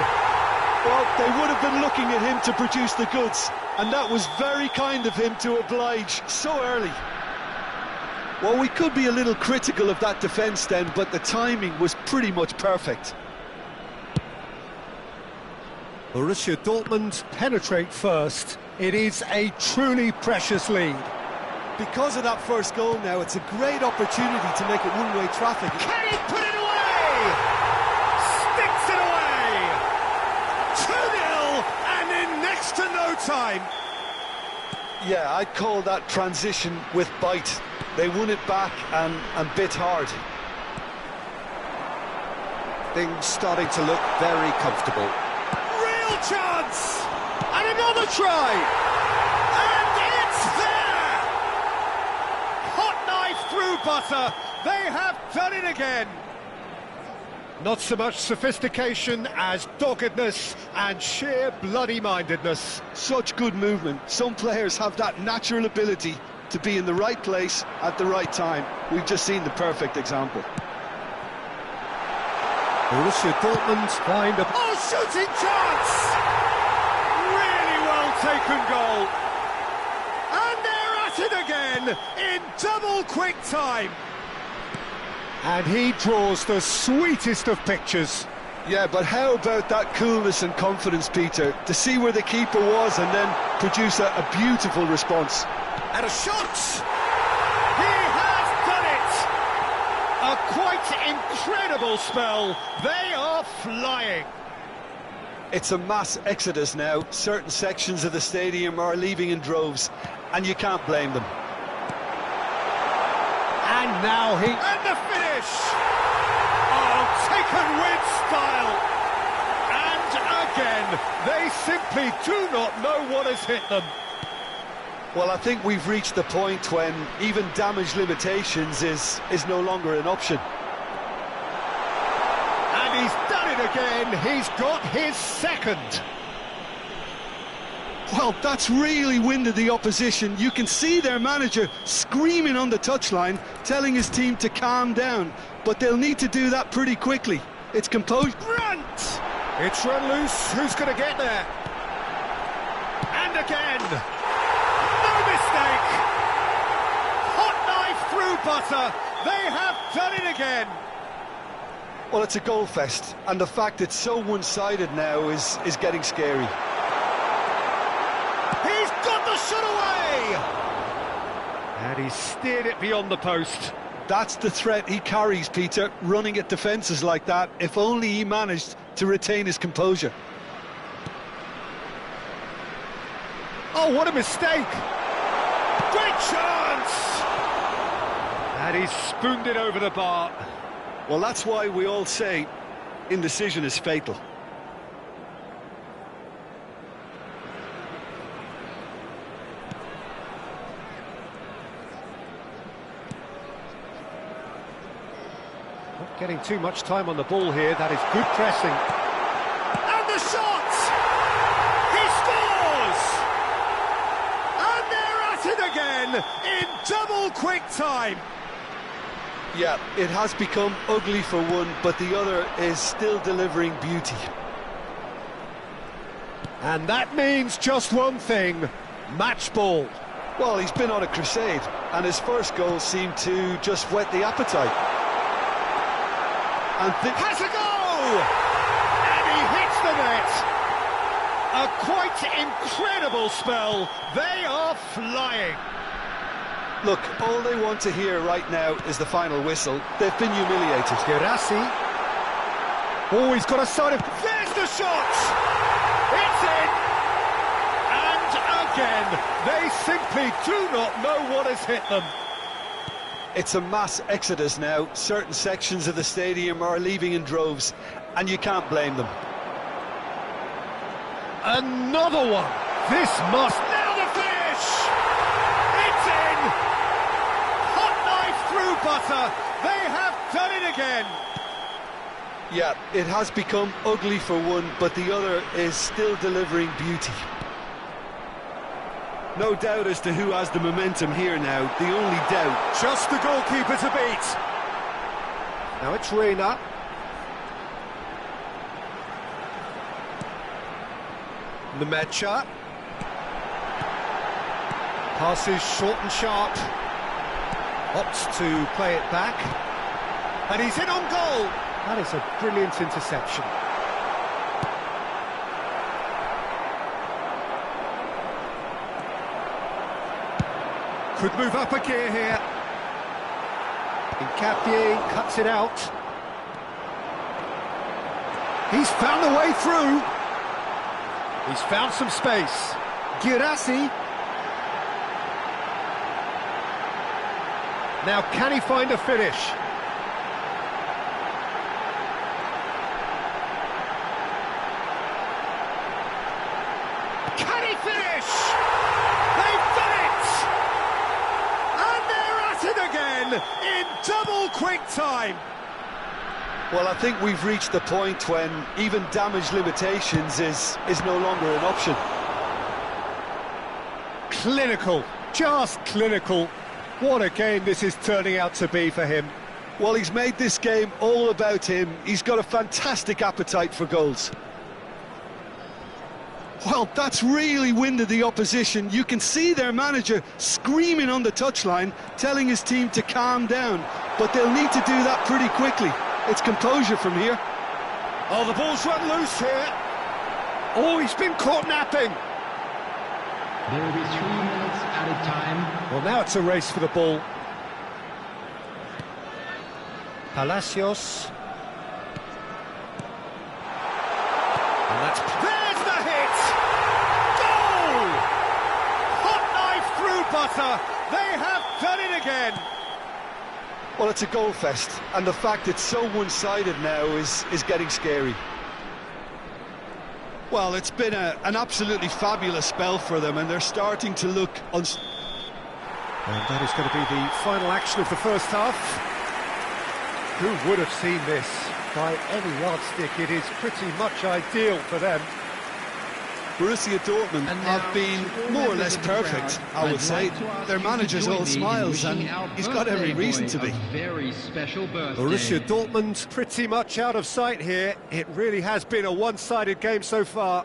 Well, they would have been looking at him to produce the goods, and that was very kind of him to oblige so early. Well, we could be a little critical of that defence then, but the timing was pretty much perfect. Borussia Dortmund penetrate first. It is a truly precious lead. Because of that first goal now, it's a great opportunity to make it one-way traffic. Can he put it away? time. Yeah, I'd call that transition with bite. They won it back and bit hard. Things starting to look very comfortable. Real chance! And another try! And it's there! Hot knife through butter. They have done it again. Not so much sophistication as doggedness and sheer bloody-mindedness. Such good movement. Some players have that natural ability to be in the right place at the right time. We've just seen the perfect example. Borussia Dortmund find a... Oh, shooting chance! Really well taken goal. And they're at it again in double quick time. And he draws the sweetest of pictures. Yeah, but how about that coolness and confidence, Peter, to see where the keeper was and then produce a beautiful response. And a shot! He has done it! A quite incredible spell. They are flying. It's a mass exodus now. Certain sections of the stadium are leaving in droves, and you can't blame them. And now he... And the finish! Oh, taken with style! And again, they simply do not know what has hit them. Well, I think we've reached the point when even damage limitations is no longer an option. And he's done it again. He's got his second. Well, that's really winded the opposition. You can see their manager screaming on the touchline, telling his team to calm down. But they'll need to do that pretty quickly. It's composed. Grant! It's run loose. Who's going to get there? And again. No mistake. Hot knife through butter. They have done it again. Well, it's a goal fest. And the fact it's so one-sided now is getting scary. He's got the shot away! And he steered it beyond the post. That's the threat he carries, Peter, running at defences like that, if only he managed to retain his composure. Oh, what a mistake! Great chance! And he's spooned it over the bar. Well, that's why we all say indecision is fatal. Not getting too much time on the ball here. That is good pressing. And the shot! He scores! And they're at it again in double quick time. Yeah, it has become ugly for one, but the other is still delivering beauty. And that means just one thing, match ball. Well, he's been on a crusade, and his first goal seemed to just whet the appetite. And has a go! And he hits the net. A quite incredible spell. They are flying. Look, all they want to hear right now is the final whistle. They've been humiliated. Gerassi. Oh, he's got a side of... There's the shot! It's in! And again, they simply do not know what has hit them. It's a mass exodus now. Certain sections of the stadium are leaving in droves, and you can't blame them. Another one! This must... Now the finish! It's in! Hot knife through butter. They have done it again. Yeah, it has become ugly for one, but the other is still delivering beauty. No doubt as to who has the momentum here now. The only doubt... Just the goalkeeper to beat. Now it's Reina. Nemecha. Passes short and sharp. Opts to play it back. And he's in on goal. That is a brilliant interception. Could move up a gear here. Nkapie cuts it out. He's found a way through. He's found some space. Girassi. Now, can he find a finish? Can he finish? They've done it! And they're at it again in double quick time. Well, I think we've reached the point when even damage limitations is no longer an option. Clinical, just clinical. What a game this is turning out to be for him. Well, he's made this game all about him. He's got a fantastic appetite for goals. Well, that's really winded the opposition. You can see their manager screaming on the touchline, telling his team to calm down. But they'll need to do that pretty quickly. It's composure from here. Oh, the ball's run loose here. Oh, he's been caught napping. There will be 3 minutes added time. Well, now it's a race for the ball. Palacios. And that's... There's the hit! Goal! Hot knife through butter. They have done it again. Well, it's a goal fest, and the fact it's so one-sided now is getting scary. Well, it's been an absolutely fabulous spell for them, and they're starting to look... And that is going to be the final action of the first half. Who would have seen this? By any yardstick, it is pretty much ideal for them. Borussia Dortmund have been more or less perfect, I would say. Their manager's all smiles, and he's got every reason to be. Very special birthday. Borussia Dortmund pretty much out of sight here. It really has been a one-sided game so far.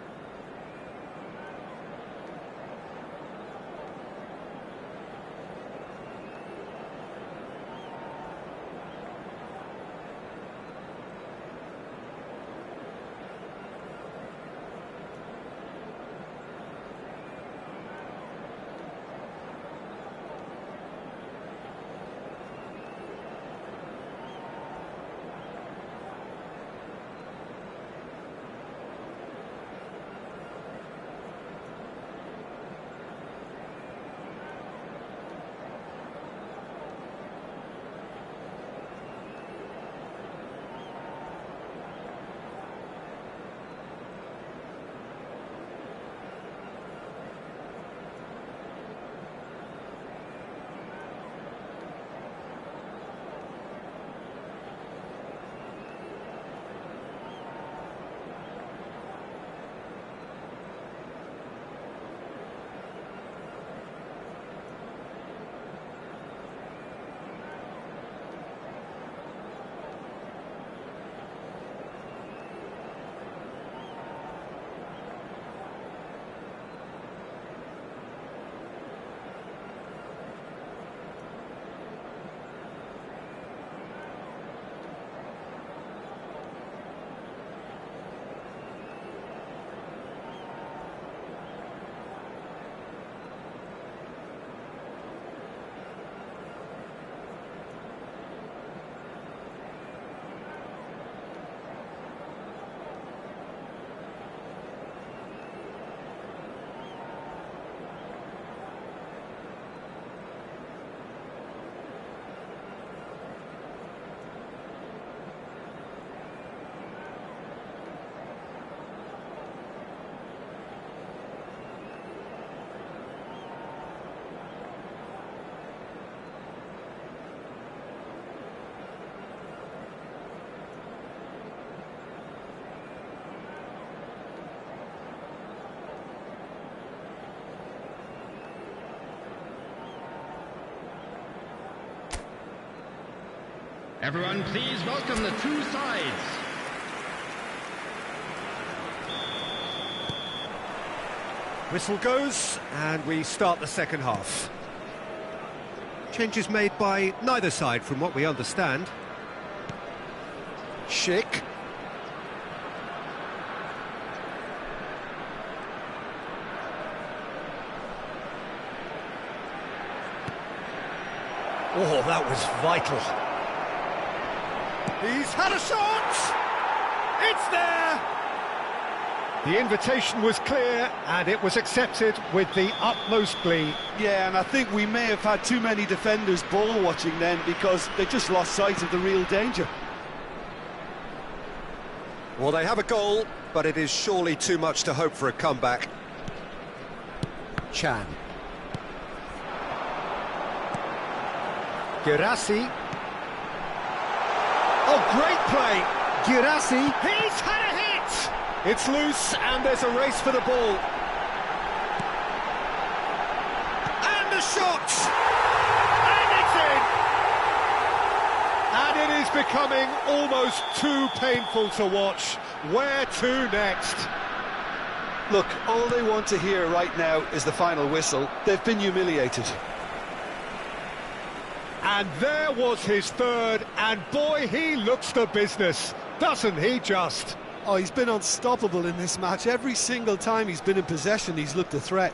Everyone, please welcome the two sides. Whistle goes, and we start the second half. Changes made by neither side, from what we understand. Schick. Oh, that was vital. He's had a shot! It's there! The invitation was clear, and it was accepted with the utmost glee. Yeah, and I think we may have had too many defenders ball watching then, because they just lost sight of the real danger. Well, they have a goal, but it is surely too much to hope for a comeback. Chan. Girassi. Oh, great play! Girassi. He's had a hit! It's loose, and there's a race for the ball. And the shot! And it's in! And it is becoming almost too painful to watch. Where to next? Look, all they want to hear right now is the final whistle. They've been humiliated. And there was his third, and boy, he looks the business, doesn't he just? Oh, he's been unstoppable in this match. Every single time he's been in possession, he's looked a threat.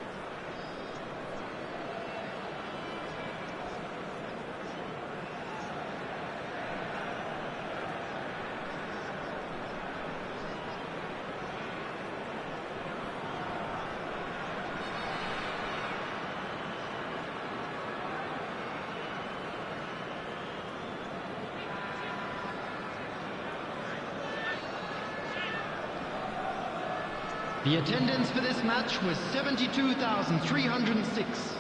The attendance for this match was 72,306.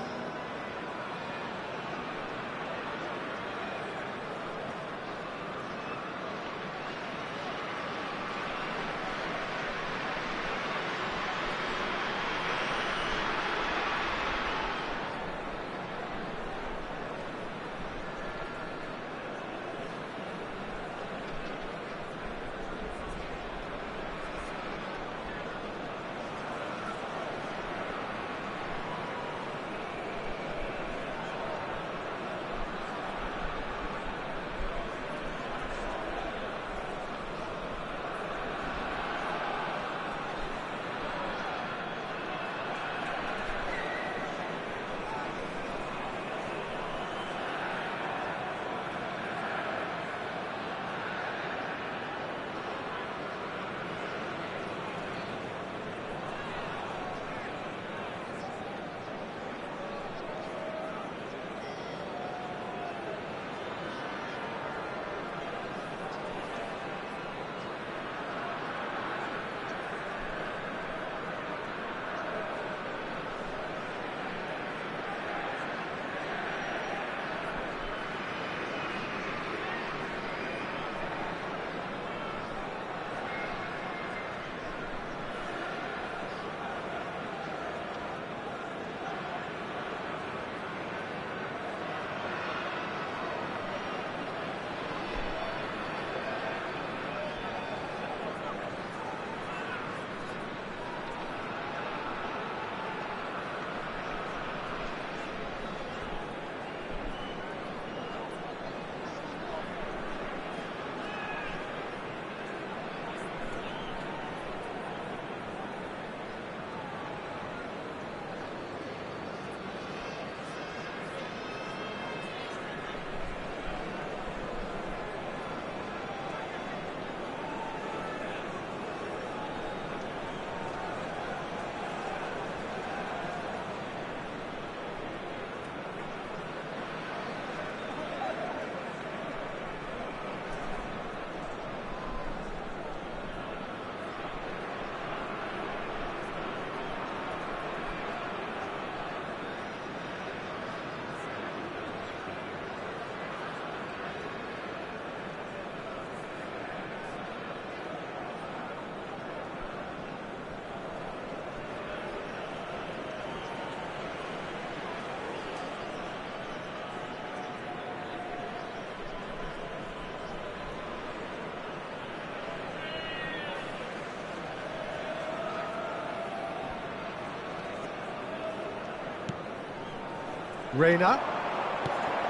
Reina.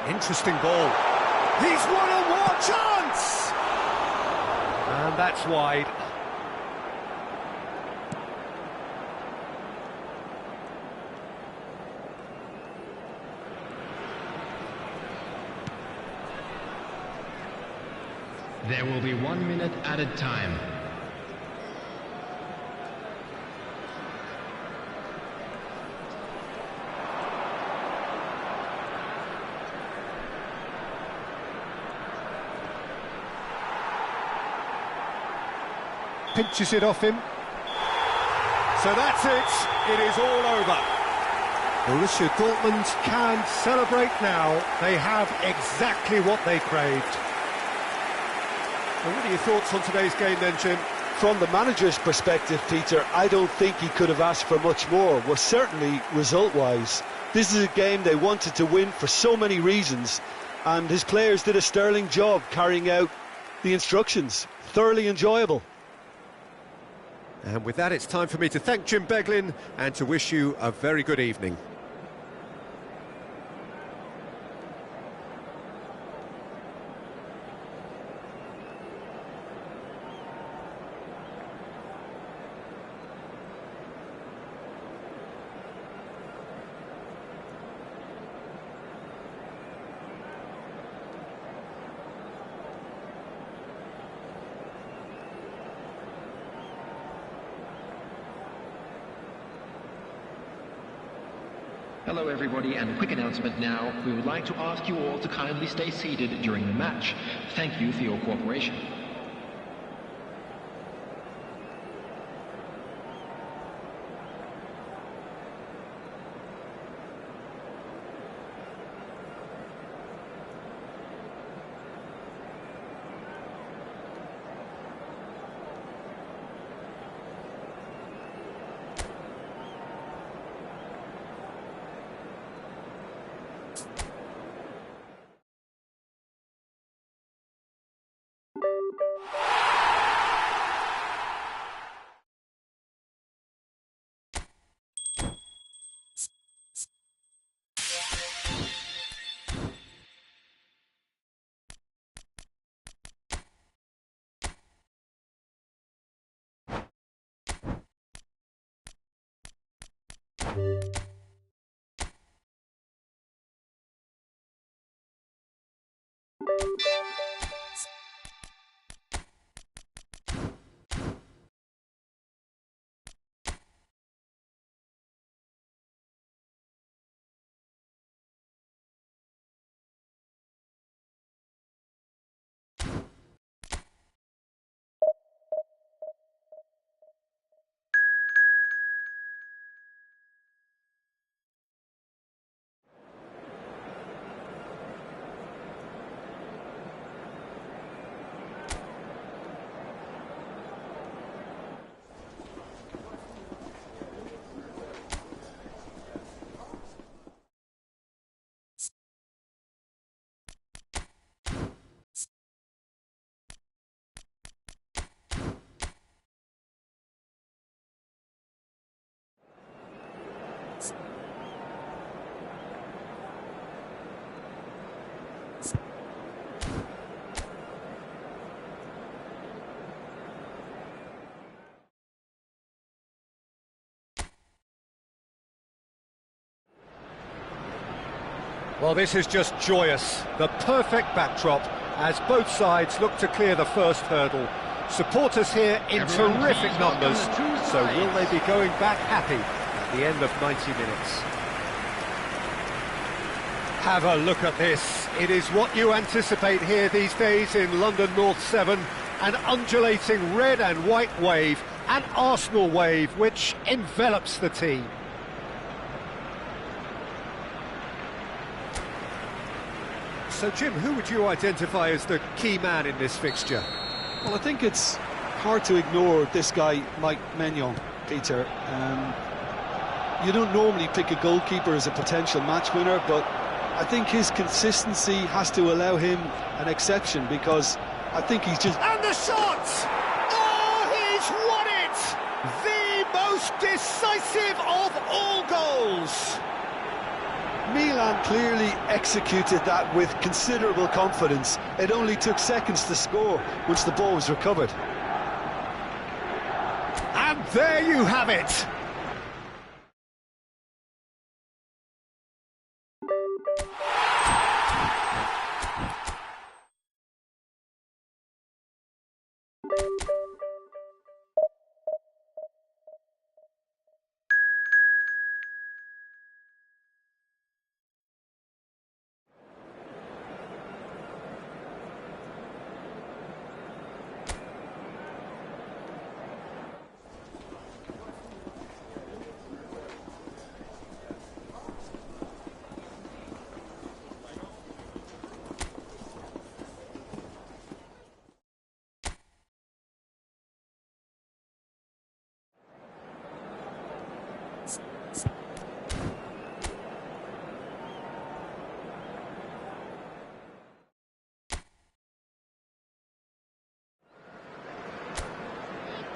Interesting ball. He's won a war chance! And that's wide. There will be 1 minute added time. pinches it off him. So that's it. It is all over. Borussia Dortmund can celebrate now. They have exactly what they craved. Well, what are your thoughts on today's game then, Jim? From the manager's perspective, Peter, I don't think he could have asked for much more. Well, certainly result-wise. This is a game they wanted to win for so many reasons, and his players did a sterling job carrying out the instructions. Thoroughly enjoyable. And with that, it's time for me to thank Jim Beglin and to wish you a very good evening. Hello everybody, and a quick announcement now. We would like to ask you all to kindly stay seated during the match. Thank you for your cooperation. Well, this is just joyous. The perfect backdrop as both sides look to clear the first hurdle. Supporters here in terrific numbers, so will they be going back happy at the end of 90 minutes? Have a look at this. It is what you anticipate here these days in London North 7, an undulating red and white wave, an Arsenal wave which envelops the team. So, Jim, who would you identify as the key man in this fixture? Well, I think it's hard to ignore this guy, Mike Maignan, Peter. You don't normally pick a goalkeeper as a potential match winner, but I think his consistency has to allow him an exception, because I think he's just... And the shot! Oh, he's won it! The most decisive of all goals! Milan clearly executed that with considerable confidence. It only took seconds to score once the ball was recovered. And there you have it!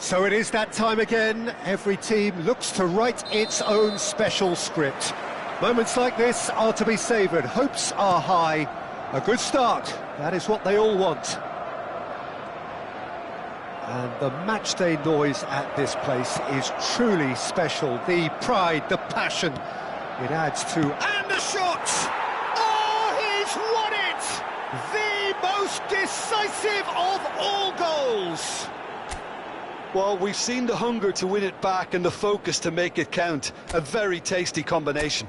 So it is that time again. Every team looks to write its own special script. Moments like this are to be savoured. Hopes are high. A good start, that is what they all want. And the matchday noise at this place is truly special. The pride, the passion, it adds to... And the shot! Oh, he's won it! The most decisive of all goals! Well, we've seen the hunger to win it back and the focus to make it count. A very tasty combination.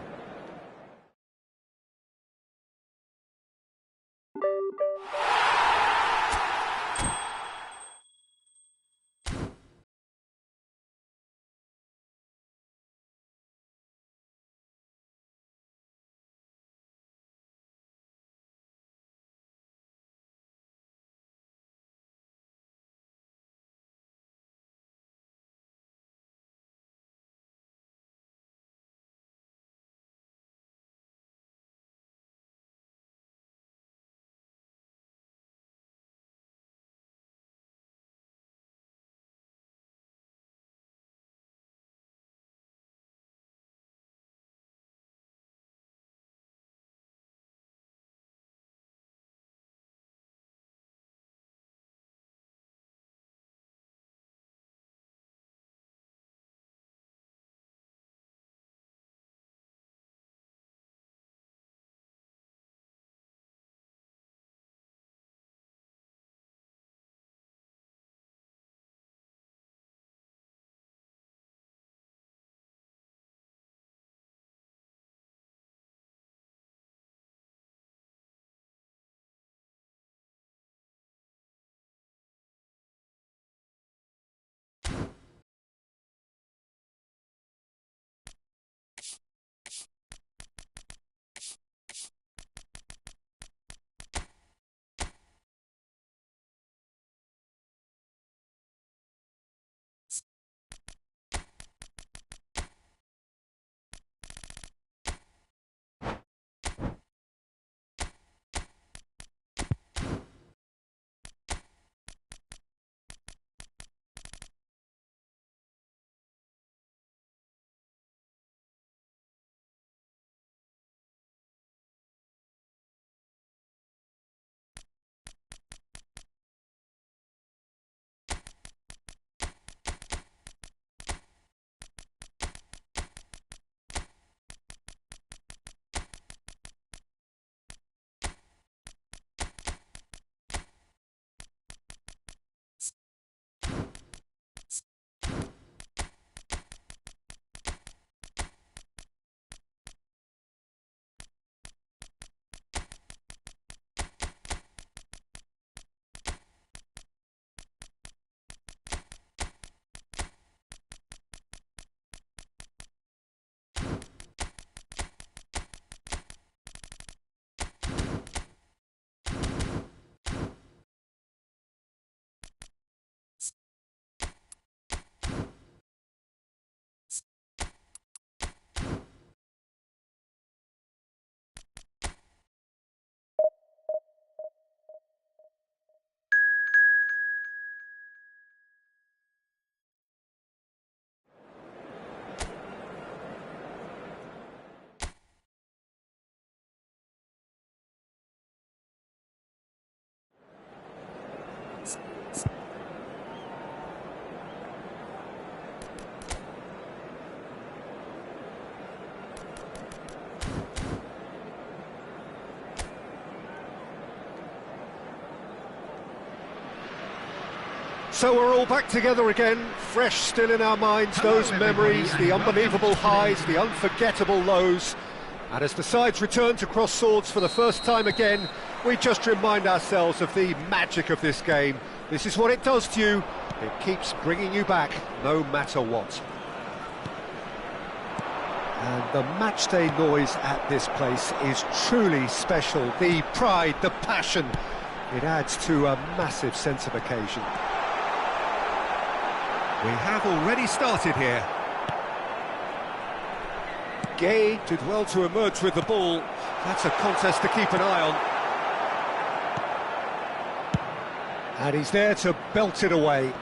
So we're all back together again, fresh still in our minds, those memories, the unbelievable highs, the unforgettable lows. And as the sides return to cross swords for the first time again, we just remind ourselves of the magic of this game. This is what it does to you. It keeps bringing you back, no matter what. And the matchday noise at this place is truly special. The pride, the passion, it adds to a massive sense of occasion. We have already started here. Gay did well to emerge with the ball. That's a contest to keep an eye on. And he's there to belt it away.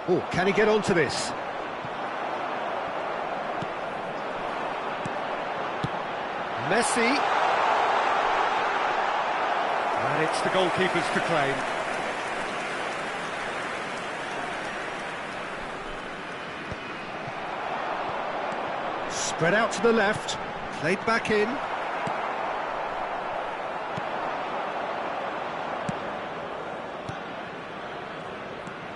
Oh, can he get onto this? Messi. And it's the goalkeeper's to claim. Spread out to the left, played back in.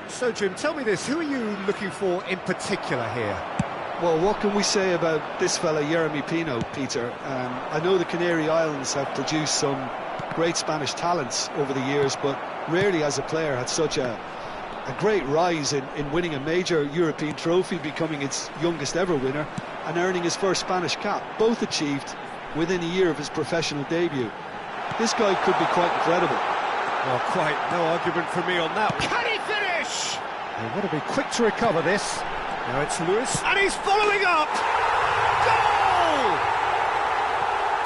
So, Jim, tell me this, who are you looking for in particular here? Well, what can we say about this fella, Jeremy Pino, Peter? I know the Canary Islands have produced some great Spanish talents over the years, but rarely as a player had such a great rise in winning a major European trophy, becoming its youngest ever winner, and earning his first Spanish cap, both achieved within a year of his professional debut. This guy could be quite incredible. Well, quite no argument from me on that. Can he finish? They want to be quick to recover this. Now it's Lewis, and he's following up! Goal!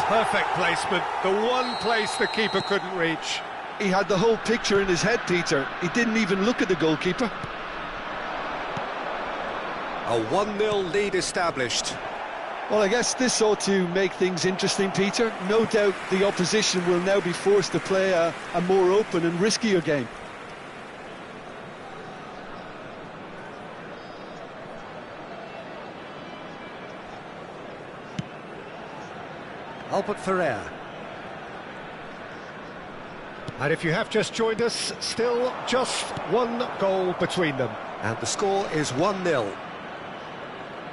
Perfect placement, the one place the keeper couldn't reach. He had the whole picture in his head, Peter. He didn't even look at the goalkeeper. A 1-0 lead established. Well, I guess this ought to make things interesting, Peter. No doubt the opposition will now be forced to play a more open and riskier game. Albert Ferrer. And if you have just joined us, still just one goal between them. And the score is 1-0.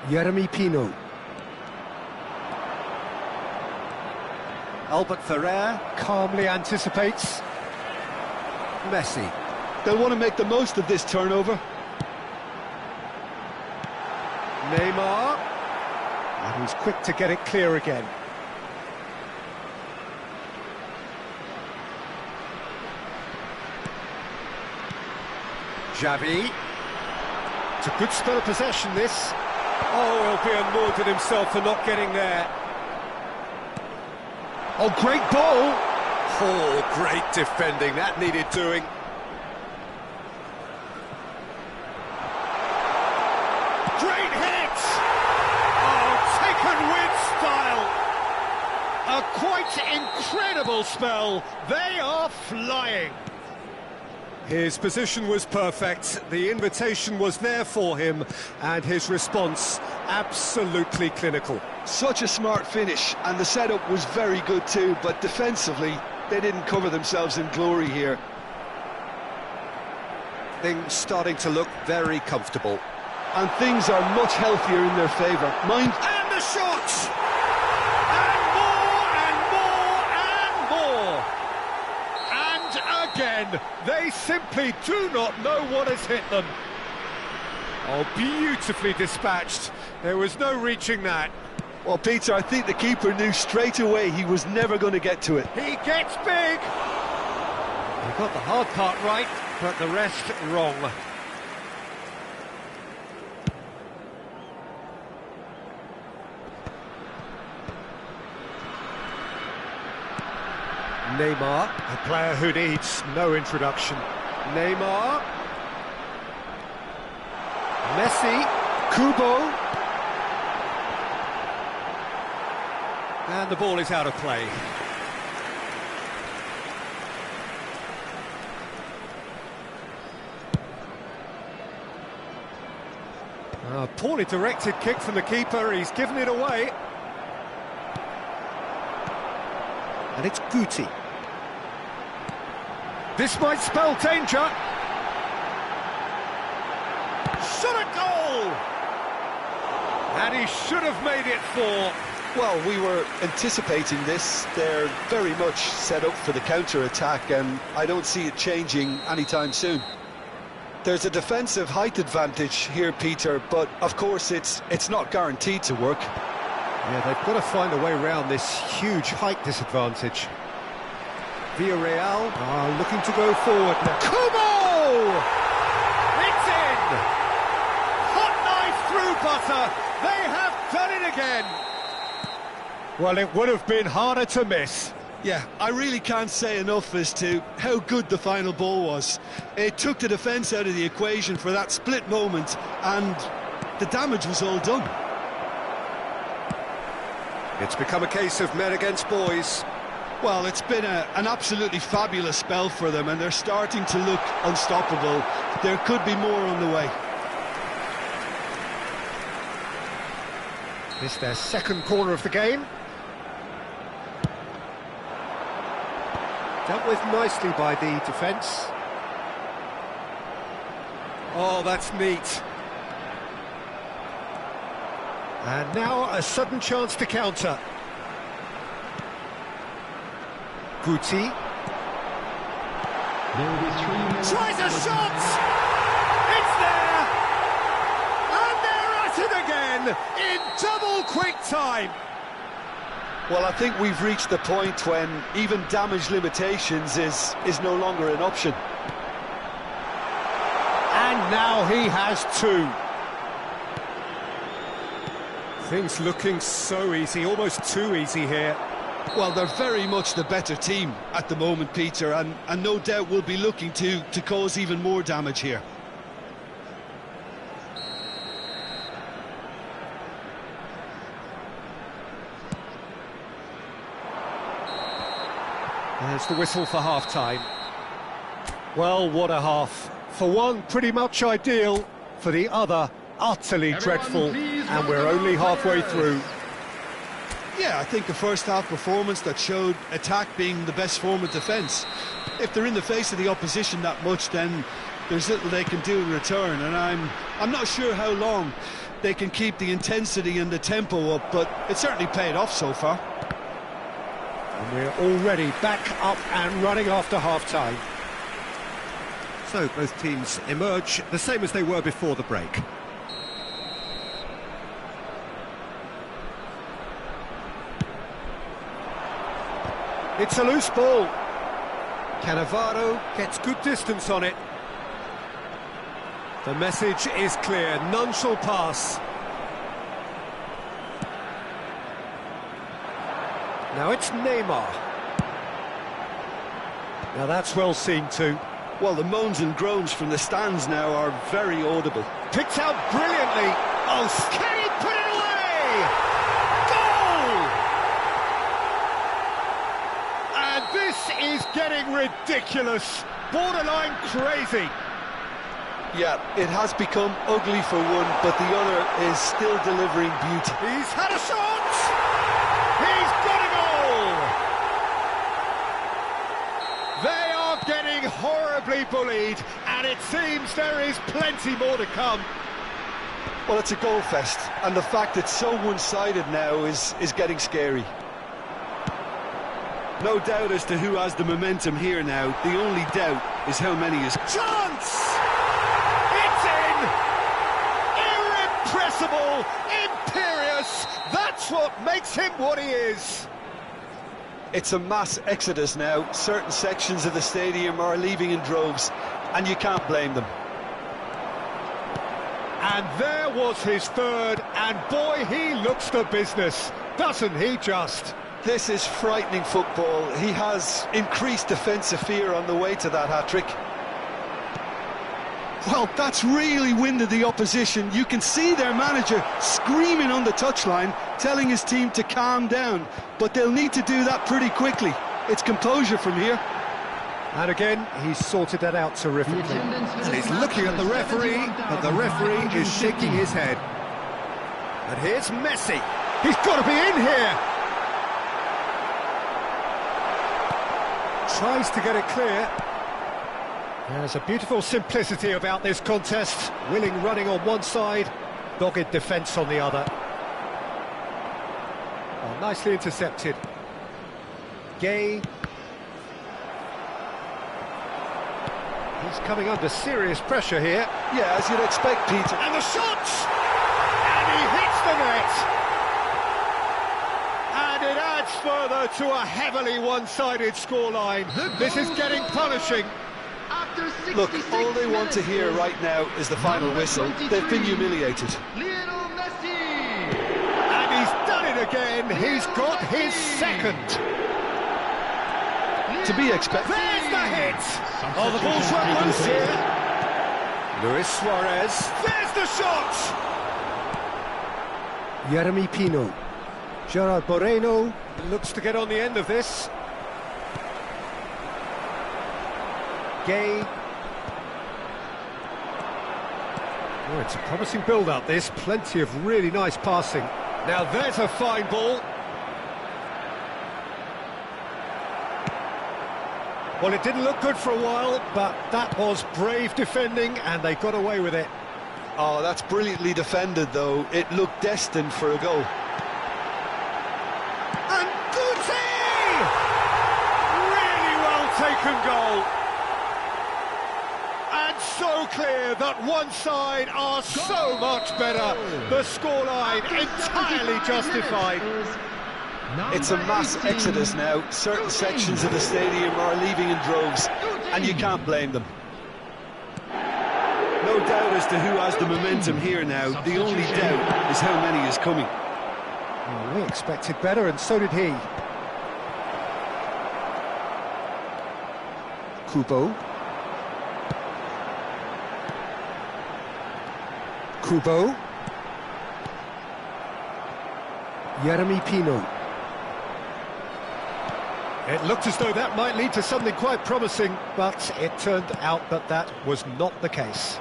Jeremy Pino. Albert Ferrer calmly anticipates. Messi. They'll want to make the most of this turnover. Neymar. And he's quick to get it clear again. Xavi. It's a good spell of possession, this. Oh, he'll be annoyed at himself for not getting there. Oh, great ball! Oh, great defending, that needed doing. Great hit! Oh, taken with style! A quite incredible spell. They are flying. His position was perfect, the invitation was there for him, and his response absolutely clinical. Such a smart finish, and the setup was very good too, but defensively, they didn't cover themselves in glory here. Things starting to look very comfortable. And things are much healthier in their favour. And the shot! And more, and more, and more! And again, they simply do not know what has hit them. Oh, beautifully dispatched. There was no reaching that. Well, Peter, I think the keeper knew straight away he was never going to get to it. He gets big! He got the hard part right, but the rest wrong. Neymar, a player who needs no introduction. Neymar. Messi. Kubo. And the ball is out of play. A poorly directed kick from the keeper, he's given it away. And it's Guti. This might spell danger. Shot a goal! And he should have made it 4. Well, we were anticipating this. They're very much set up for the counter-attack, and I don't see it changing anytime soon. There's a defensive height advantage here, Peter, but of course it's not guaranteed to work. Yeah, they've got to find a way around this huge height disadvantage. Villarreal are looking to go forward now. Kubo! It's in! Hot knife through butter. They have done it again. Well, it would have been harder to miss. Yeah, I really can't say enough as to how good the final ball was. It took the defence out of the equation for that split moment, and the damage was all done. It's become a case of men against boys. Well, it's been an absolutely fabulous spell for them, and they're starting to look unstoppable. There could be more on the way. It's their second corner of the game. Dealt with nicely by the defence. Oh, that's neat. And now a sudden chance to counter. Guti. Tries a shot! It's there! And they're at it again in double quick time. Well, I think we've reached the point when even damage limitations is no longer an option. And now he has two. Things looking so easy, almost too easy here. Well, they're very much the better team at the moment, Peter, and no doubt will be looking to cause even more damage here. There's the whistle for half-time. Well, what a half. For one, pretty much ideal. For the other, utterly dreadful. And we're only halfway through. Yeah, I think a first-half performance that showed attack being the best form of defence. If they're in the face of the opposition that much, then there's little they can do in return. And I'm not sure how long they can keep the intensity and the tempo up, but it certainly paid off so far. And we're already back up and running after half-time. So both teams emerge the same as they were before the break. It's a loose ball. Cannavaro gets good distance on it. The message is clear, none shall pass. Now it's Neymar. Now that's well seen too. Well, the moans and groans from the stands now are very audible. Picked out brilliantly. Oh, can he put it away? Goal! And this is getting ridiculous. Borderline crazy. Yeah, it has become ugly for one, but the other is still delivering beauty. He's had a shot! He's got a goal! They are getting horribly bullied, and it seems there is plenty more to come. Well, it's a goal fest, and the fact it's so one-sided now is getting scary. No doubt as to who has the momentum here now. The only doubt is how many is... Chance! It's in! Irrepressible! Imperious! That's what makes him what he is! It's a mass exodus now. Certain sections of the stadium are leaving in droves, and you can't blame them. And there was his third, and boy, he looks the business, doesn't he just? This is frightening football. He has increased defensive fear on the way to that hat-trick. Well, that's really winded the opposition. You can see their manager screaming on the touchline, telling his team to calm down. But they'll need to do that pretty quickly. It's composure from here. And again, he's sorted that out terrifically. And he's looking at the referee, but the referee is shaking his head. And here's Messi. He's got to be in here! Tries to get it clear. There's a beautiful simplicity about this contest. Willing running on one side, dogged defence on the other. Oh, nicely intercepted. Gay. He's coming under serious pressure here. Yeah, as you'd expect, Peter. And the shot! And he hits the net! And it adds further to a heavily one-sided scoreline. This is getting punishing. Look, all they want to hear right now is the final whistle. They've been humiliated. And he's done it again. He's got his second. to be expected. There's the hit! Oh, the ball's run loose here. Luis Suarez. There's the shot! Jeremy Pino. Gerard Moreno looks to get on the end of this. Gay. Oh, it's a promising build-up, this. Plenty of really nice passing. Now there's a fine ball. Well, it didn't look good for a while, but that was brave defending, and they got away with it. Oh, that's brilliantly defended, though. It looked destined for a goal. And Guti! Really well taken goal. And so clear that one side are so much better. The scoreline entirely justified. It's a mass exodus now. Certain sections of the stadium are leaving in droves, and you can't blame them. No doubt as to who has the momentum here now. The only doubt is how many is coming. Well, we expected better, and so did he. Kubo. Kubo. Jeremy Pino. It looked as though that might lead to something quite promising, but it turned out that that was not the case.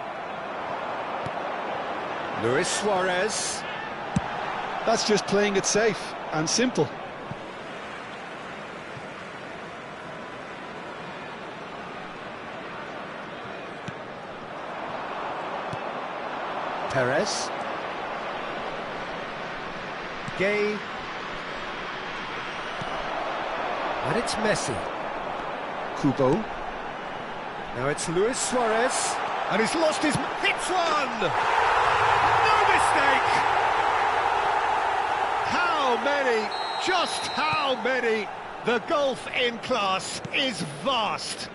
Luis Suarez. That's just playing it safe and simple. Perez. Gay. And it's Messi. Kubo. Now it's Luis Suarez. And he's lost his... Hits one! No mistake! How many? Just how many? The gulf in class is vast.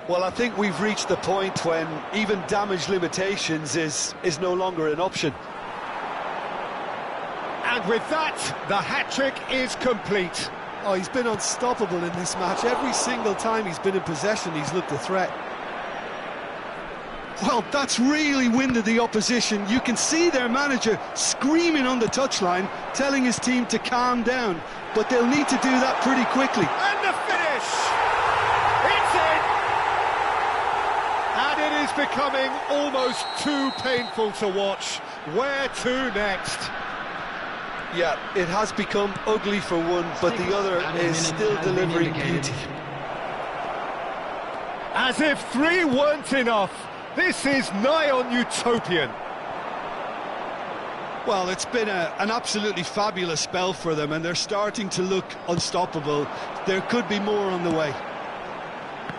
Well, I think we've reached the point when even damage limitations is no longer an option. And with that, the hat-trick is complete. Oh, he's been unstoppable in this match. Every single time he's been in possession, he's looked a threat. Well, that's really winded the opposition. You can see their manager screaming on the touchline, telling his team to calm down. But they'll need to do that pretty quickly. And the finish! It's in! And it is becoming almost too painful to watch. Where to next? Yeah, it has become ugly for one, but the other is still delivering beauty. As if 3 weren't enough, this is nigh on utopian. Well, it's been an absolutely fabulous spell for them, and they're starting to look unstoppable. There could be more on the way.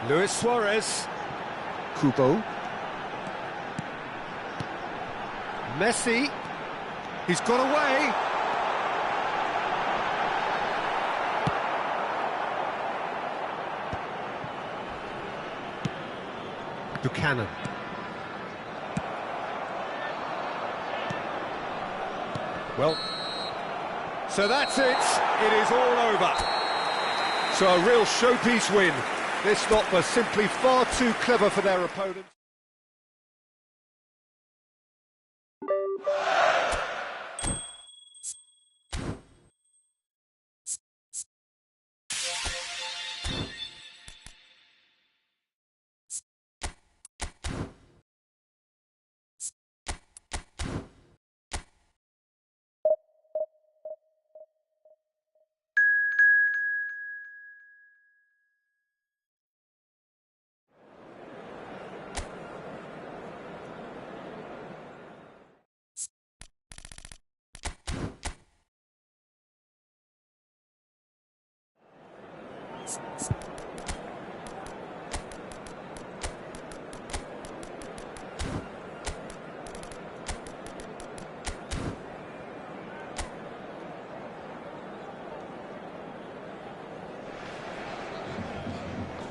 Luis Suarez. Kubo. Messi. He's got away. Buchanan. Well, so that's it. It is all over. So a real showpiece win. This lot was simply far too clever for their opponent.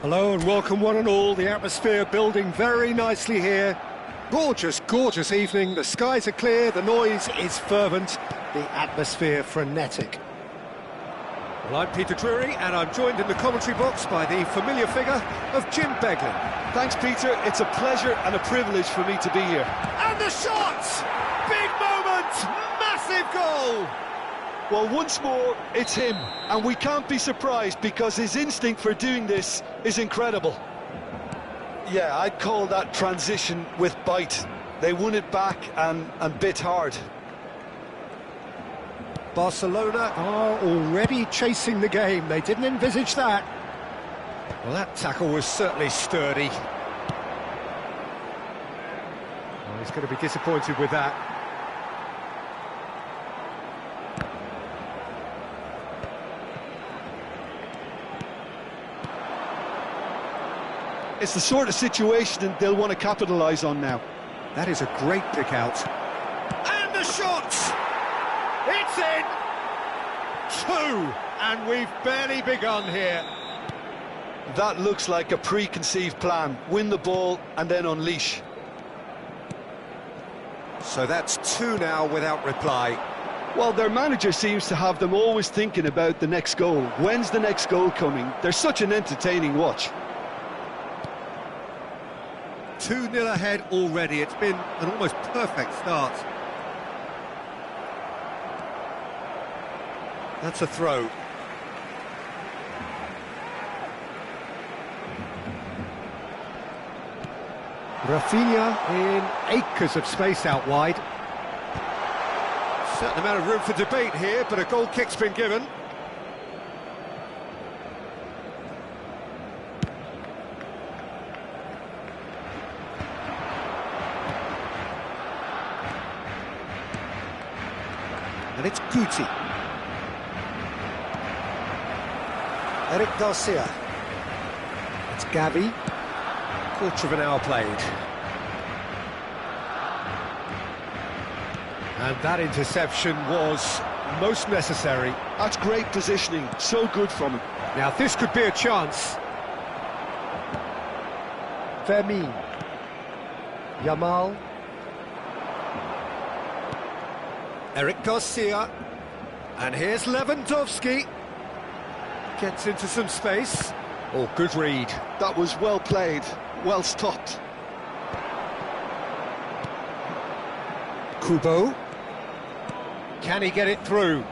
Hello and welcome one and all. The atmosphere building very nicely here. Gorgeous, gorgeous evening. The skies are clear, the noise is fervent, the atmosphere frenetic. Well, I'm Peter Drury, and I'm joined in the commentary box by the familiar figure of Jim Beglin. Thanks, Peter. It's a pleasure and a privilege for me to be here. And the shot! Big moment! Massive goal! Well, once more, it's him, and we can't be surprised because his instinct for doing this is incredible. Yeah, I'd call that transition with bite. They won it back and bit hard. Barcelona are already chasing the game. They didn't envisage that. Well, that tackle was certainly sturdy. Oh, he's going to be disappointed with that. It's the sort of situation they'll want to capitalise on now. That is a great pick out. And the shot! It's in! 2! And we've barely begun here. That looks like a preconceived plan. Win the ball and then unleash. So that's 2 now without reply. Well, their manager seems to have them always thinking about the next goal. When's the next goal coming? They're such an entertaining watch. 2-0 ahead already. It's been an almost perfect start. That's a throw. Rafinha in acres of space out wide. Certain amount of room for debate here, but a goal kick's been given. And it's Guti. Eric Garcia. It's Gavi. Quarter of an hour played. And that interception was most necessary. That's great positioning, so good from him. Now this could be a chance. Fermin. Yamal. Eric Garcia. And here's Lewandowski. Gets into some space. Oh, good read. That was well played, well stopped. Kubo. Can he get it through?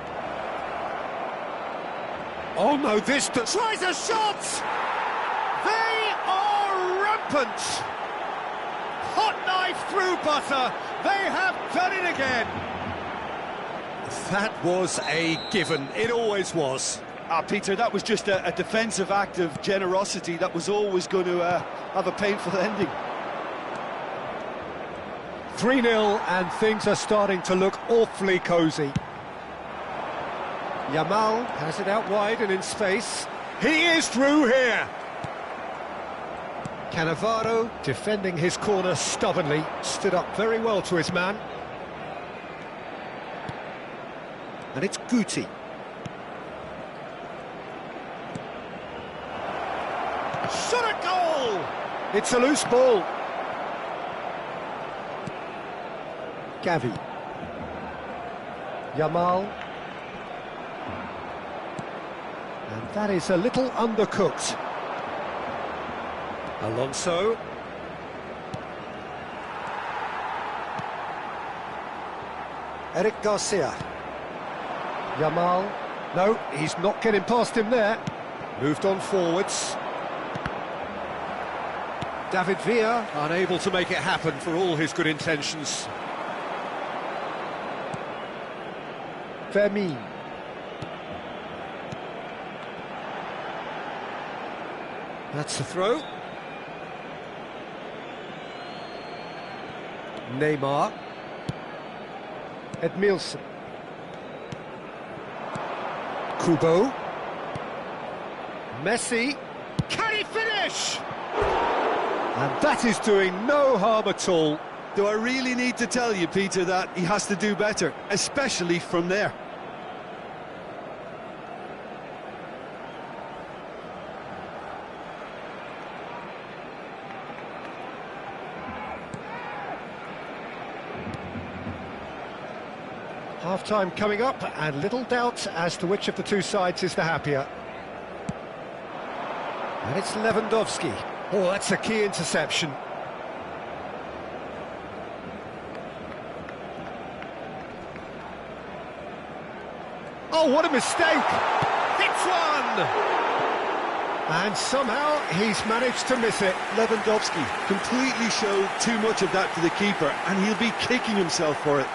Oh no, this tries a shot! They are rampant! Hot knife through butter. They have done it again. That was a given. It always was. Peter, that was just a defensive act of generosity that was always going to have a painful ending. 3-0 and things are starting to look awfully cosy. Yamal has it out wide and in space. He is through here. Cannavaro defending his corner stubbornly, stood up very well to his man. And it's Guti. Shot a goal! It's a loose ball. Gavi. Yamal. And that is a little undercooked. Alonso. Eric Garcia. Yamal. No, he's not getting past him there. Moved on forwards. David Villa unable to make it happen for all his good intentions. Fermin. That's the throw. Neymar. Edmilson. Kubo. Messi. Can he finish? And that is doing no harm at all. Do I really need to tell you, Peter, that he has to do better, especially from there? Half-time coming up, and little doubt as to which of the two sides is the happier. And it's Lewandowski. Oh, that's a key interception. Oh, what a mistake! Hits one! And somehow he's managed to miss it. Lewandowski completely showed too much of that to the keeper, and he'll be kicking himself for it.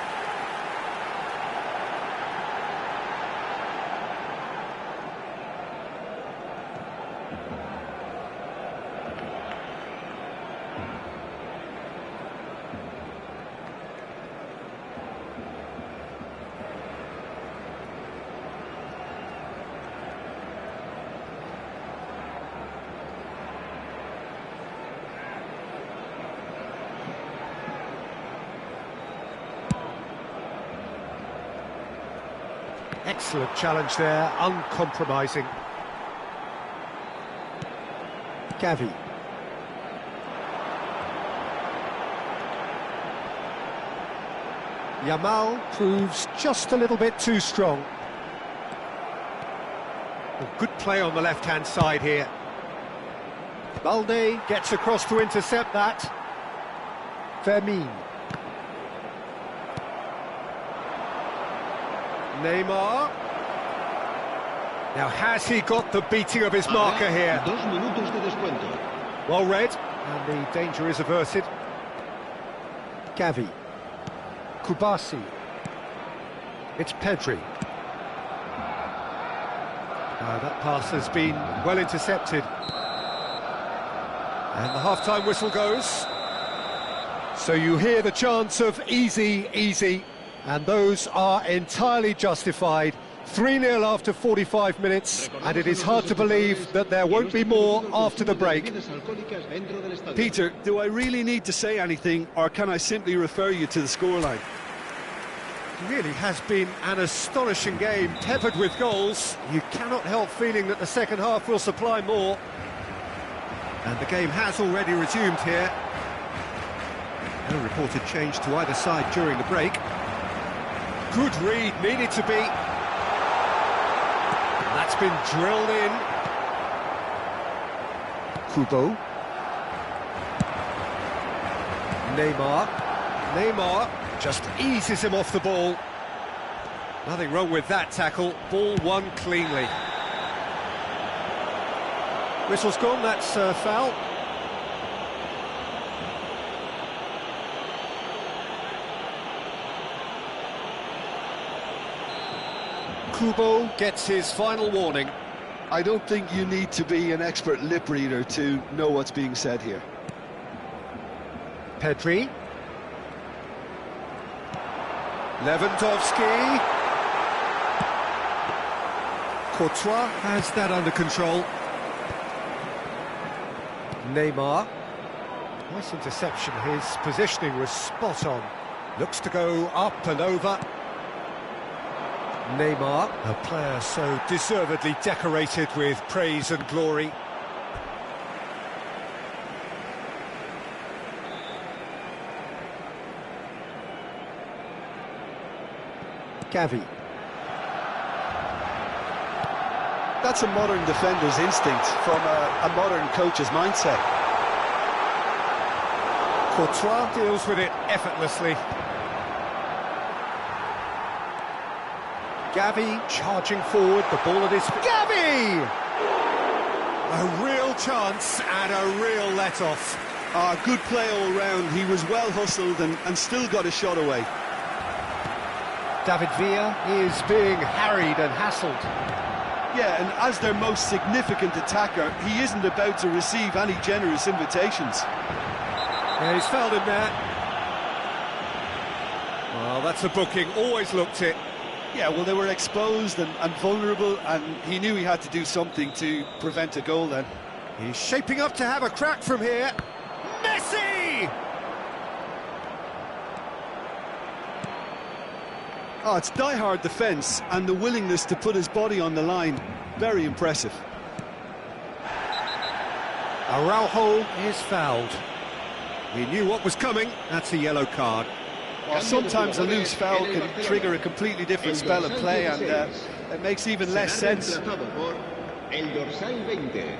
Excellent challenge there, uncompromising. Gavi. Yamal proves just a little bit too strong. Oh, good play on the left-hand side here. Balde gets across to intercept that. Fermin. Neymar. Now, has he got the beating of his marker here? 2 minutos de descuento. Well read, and the danger is averted. Gavi. Kubasi. It's Pedri. That pass has been well intercepted. And the half-time whistle goes. So you hear the chants of easy, easy. And those are entirely justified. 3-0 after 45 minutes, and it is hard to believe that there won't be more after the break. Peter, do I really need to say anything, or can I simply refer you to the scoreline? It really has been an astonishing game, peppered with goals. You cannot help feeling that the second half will supply more. And the game has already resumed here. No reported change to either side during the break. Good read, needed to be. That's been drilled in. Kubo. Neymar just eases him off the ball. Nothing wrong with that tackle. Ball won cleanly. Whistle's gone, that's a foul. Kubo gets his final warning. I don't think you need to be an expert lip reader to know what's being said here. Pedri. Lewandowski. Courtois has that under control. Neymar. Nice interception, his positioning was spot on. Looks to go up and over. Neymar, a player so deservedly decorated with praise and glory. Gavi. That's a modern defender's instinct from a modern coach's mindset. Courtois deals with it effortlessly. Gavi charging forward, the ball at his feet. Gavi! A real chance and a real let-off. Good play all round. He was well hustled and still got a shot away. David Villa is being harried and hassled. Yeah, and as their most significant attacker, he isn't about to receive any generous invitations. Yeah, he's fouled him there. Well, that's a booking, always looked it. Yeah, well, they were exposed and vulnerable, and he knew he had to do something to prevent a goal then. He's shaping up to have a crack from here. Messi! Oh, it's die-hard defence and the willingness to put his body on the line. Very impressive. Araujo is fouled. He knew what was coming. That's a yellow card. Well, sometimes a loose foul can trigger a completely different spell of play, and it makes even less sense. El dorsal 20.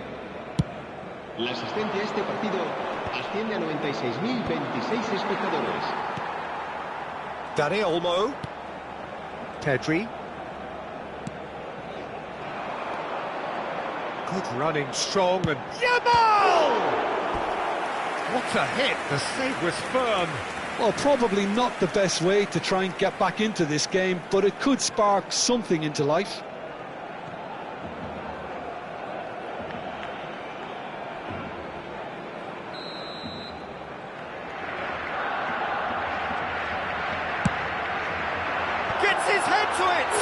La asistencia a este partido asciende a 96.026 espectadores. Dani Olmo. Pedri. Good running, strong, and Yamal! What a hit! The save was firm. Well, probably not the best way to try and get back into this game, but it could spark something into life. Gets his head to it!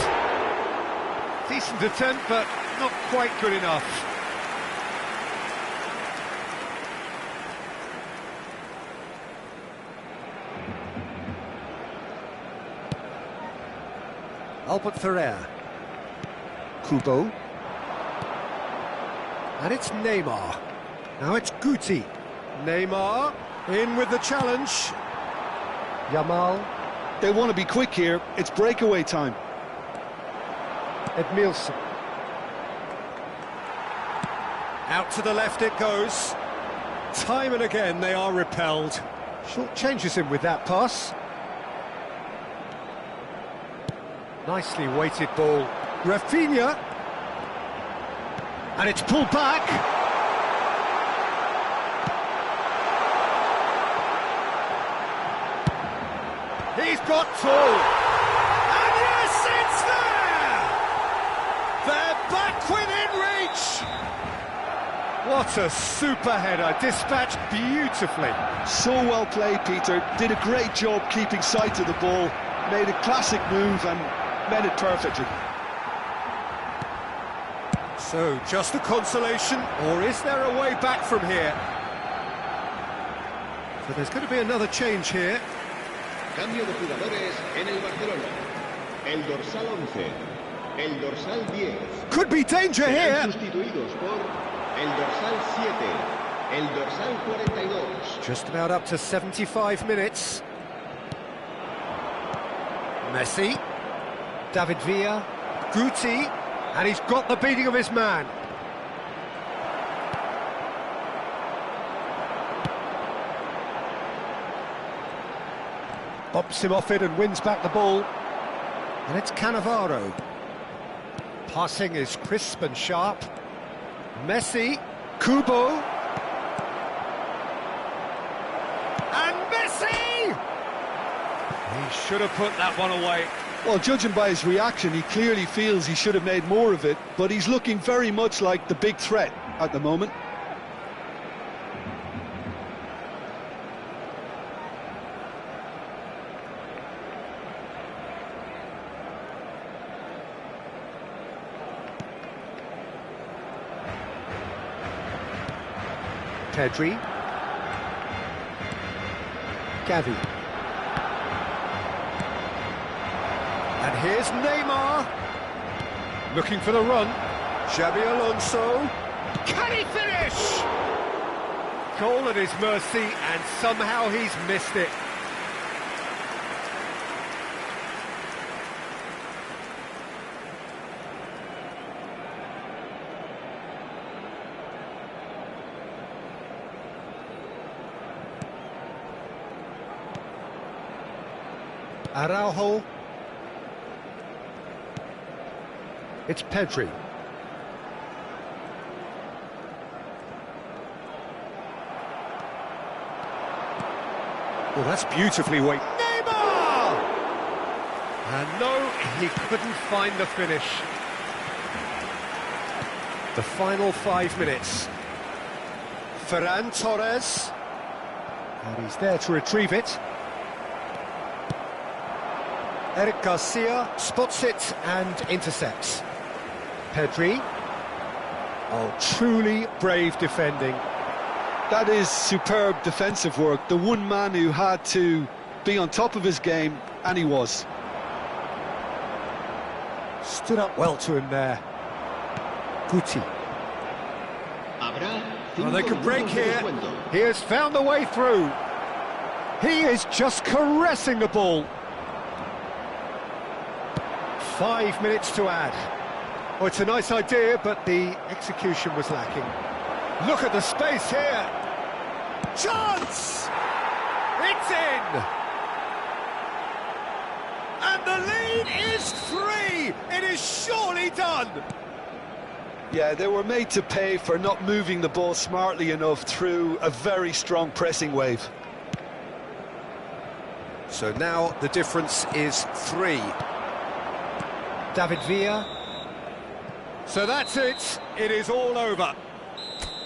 Decent attempt, but not quite good enough. Albert Ferrer. Kubo. And it's Neymar. Now it's Guti. Neymar in with the challenge. Yamal. They want to be quick here. It's breakaway time. Edmilson. Out to the left it goes. Time and again they are repelled. Short changes him with that pass. Nicely weighted ball. Rafinha. And it's pulled back. He's got tall. And yes, it's there! They're back within reach! What a super header, dispatched beautifully. So well played, Peter. Did a great job keeping sight of the ball. Made a classic move and met it perfectly. So, just a consolation, or is there a way back from here? So there's going to be another change here. Cambio de jugadores en el Barcelona. El dorsal 11. El dorsal 10. Could be danger Serán here. sustituidos por el dorsal 7. El dorsal 42. Just about up to 75 minutes. Messi. David Villa. Guti. And he's got the beating of his man. Bobs him off it and wins back the ball. And it's Cannavaro. Passing is crisp and sharp. Messi. Kubo. And Messi! He should have put that one away. Well, judging by his reaction, he clearly feels he should have made more of it, but he's looking very much like the big threat at the moment. Pedri. Gavi. And here's Neymar. Looking for the run. Xabi Alonso. Can he finish? Goal at his mercy, and somehow he's missed it. Araujo. It's Pedri. Oh, that's beautifully weighted. Neymar! And no, he couldn't find the finish. The final 5 minutes. Ferran Torres. And he's there to retrieve it. Eric Garcia spots it and intercepts. Pedri. Oh, truly brave defending. That is superb defensive work. The one man who had to be on top of his game, and he was. Stood up well to him there. Guti. Well, they could break here. He has found the way through. He is just caressing the ball. 5 minutes to add. Oh, it's a nice idea, but the execution was lacking. Look at the space here. Chance! It's in! And the lead is 3! It is surely done! Yeah, they were made to pay for not moving the ball smartly enough through a very strong pressing wave. So now the difference is 3. David Villa. So that's it. It is all over.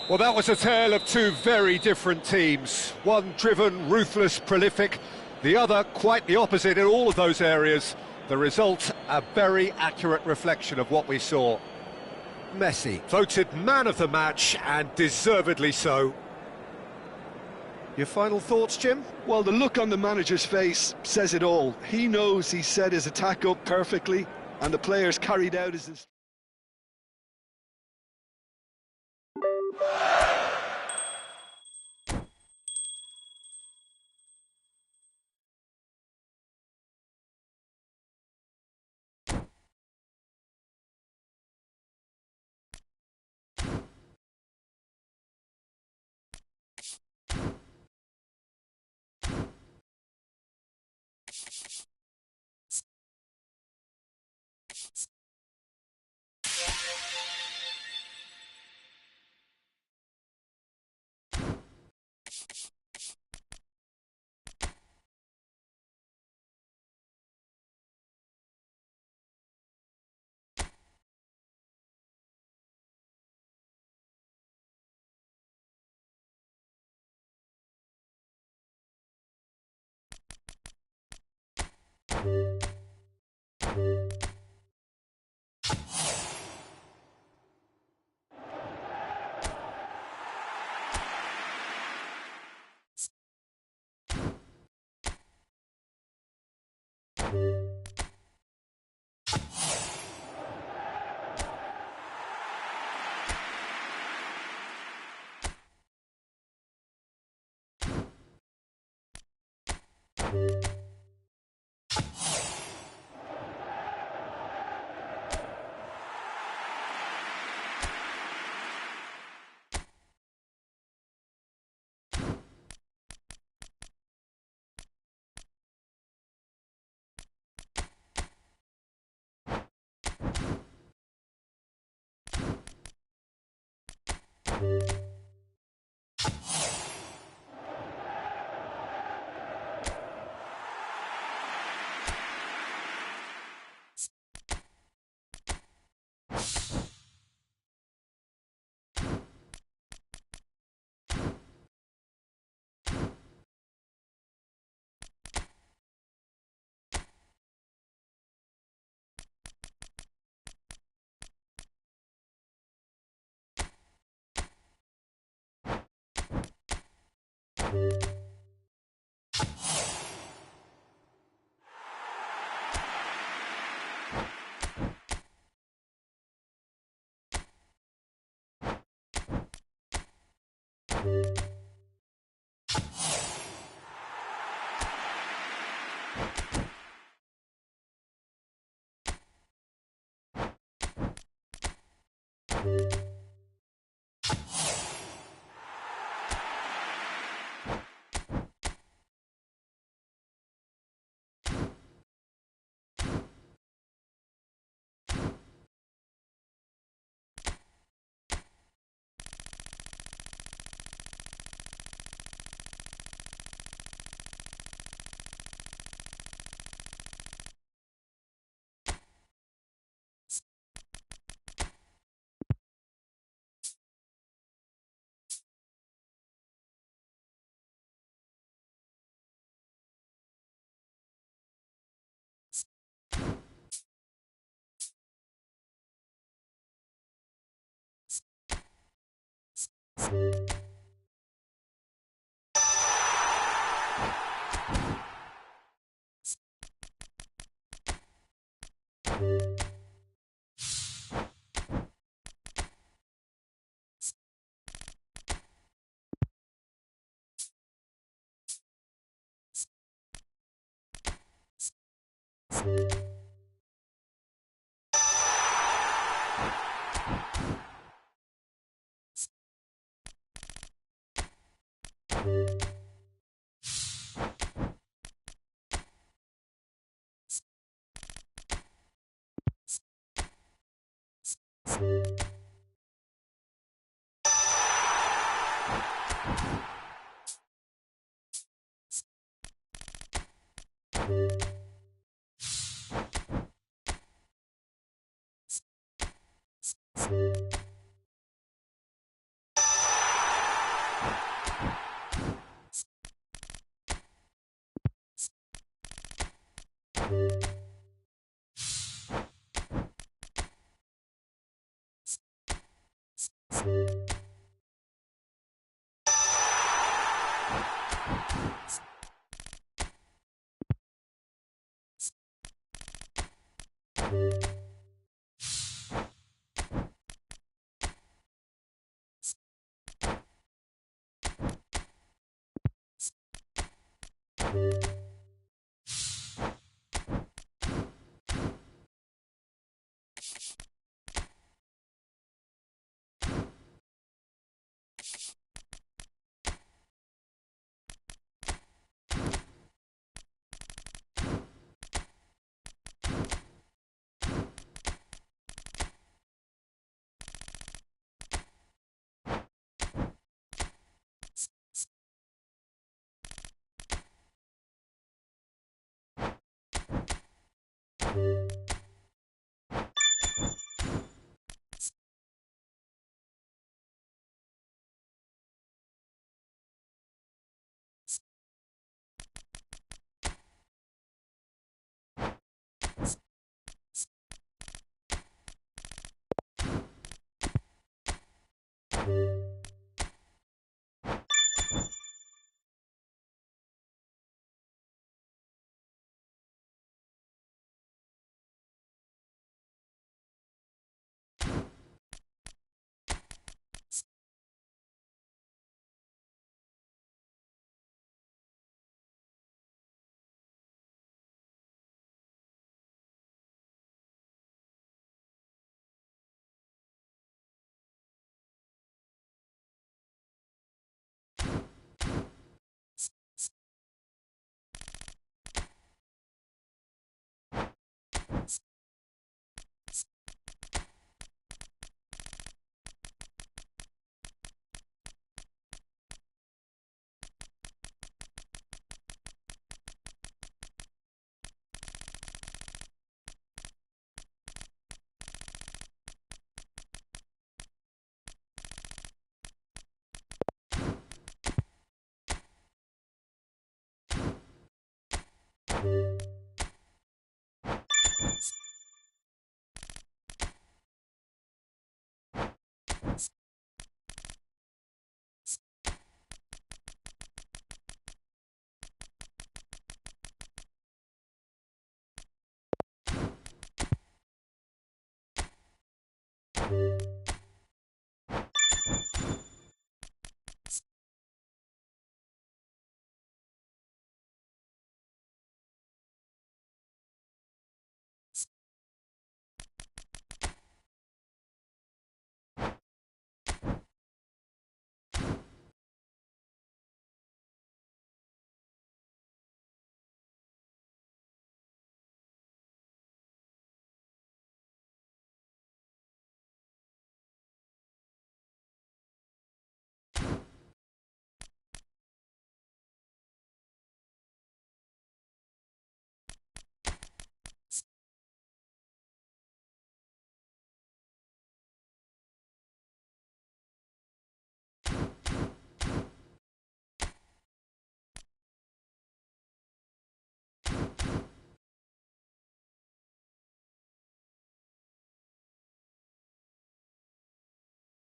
Well, that was a tale of two very different teams. One driven, ruthless, prolific. The other quite the opposite in all of those areas. The result, a very accurate reflection of what we saw. Messi. Voted man of the match, and deservedly so. Your final thoughts, Jim? Well, the look on the manager's face says it all. He knows he set his attack up perfectly, and the players carried out his instructions. you.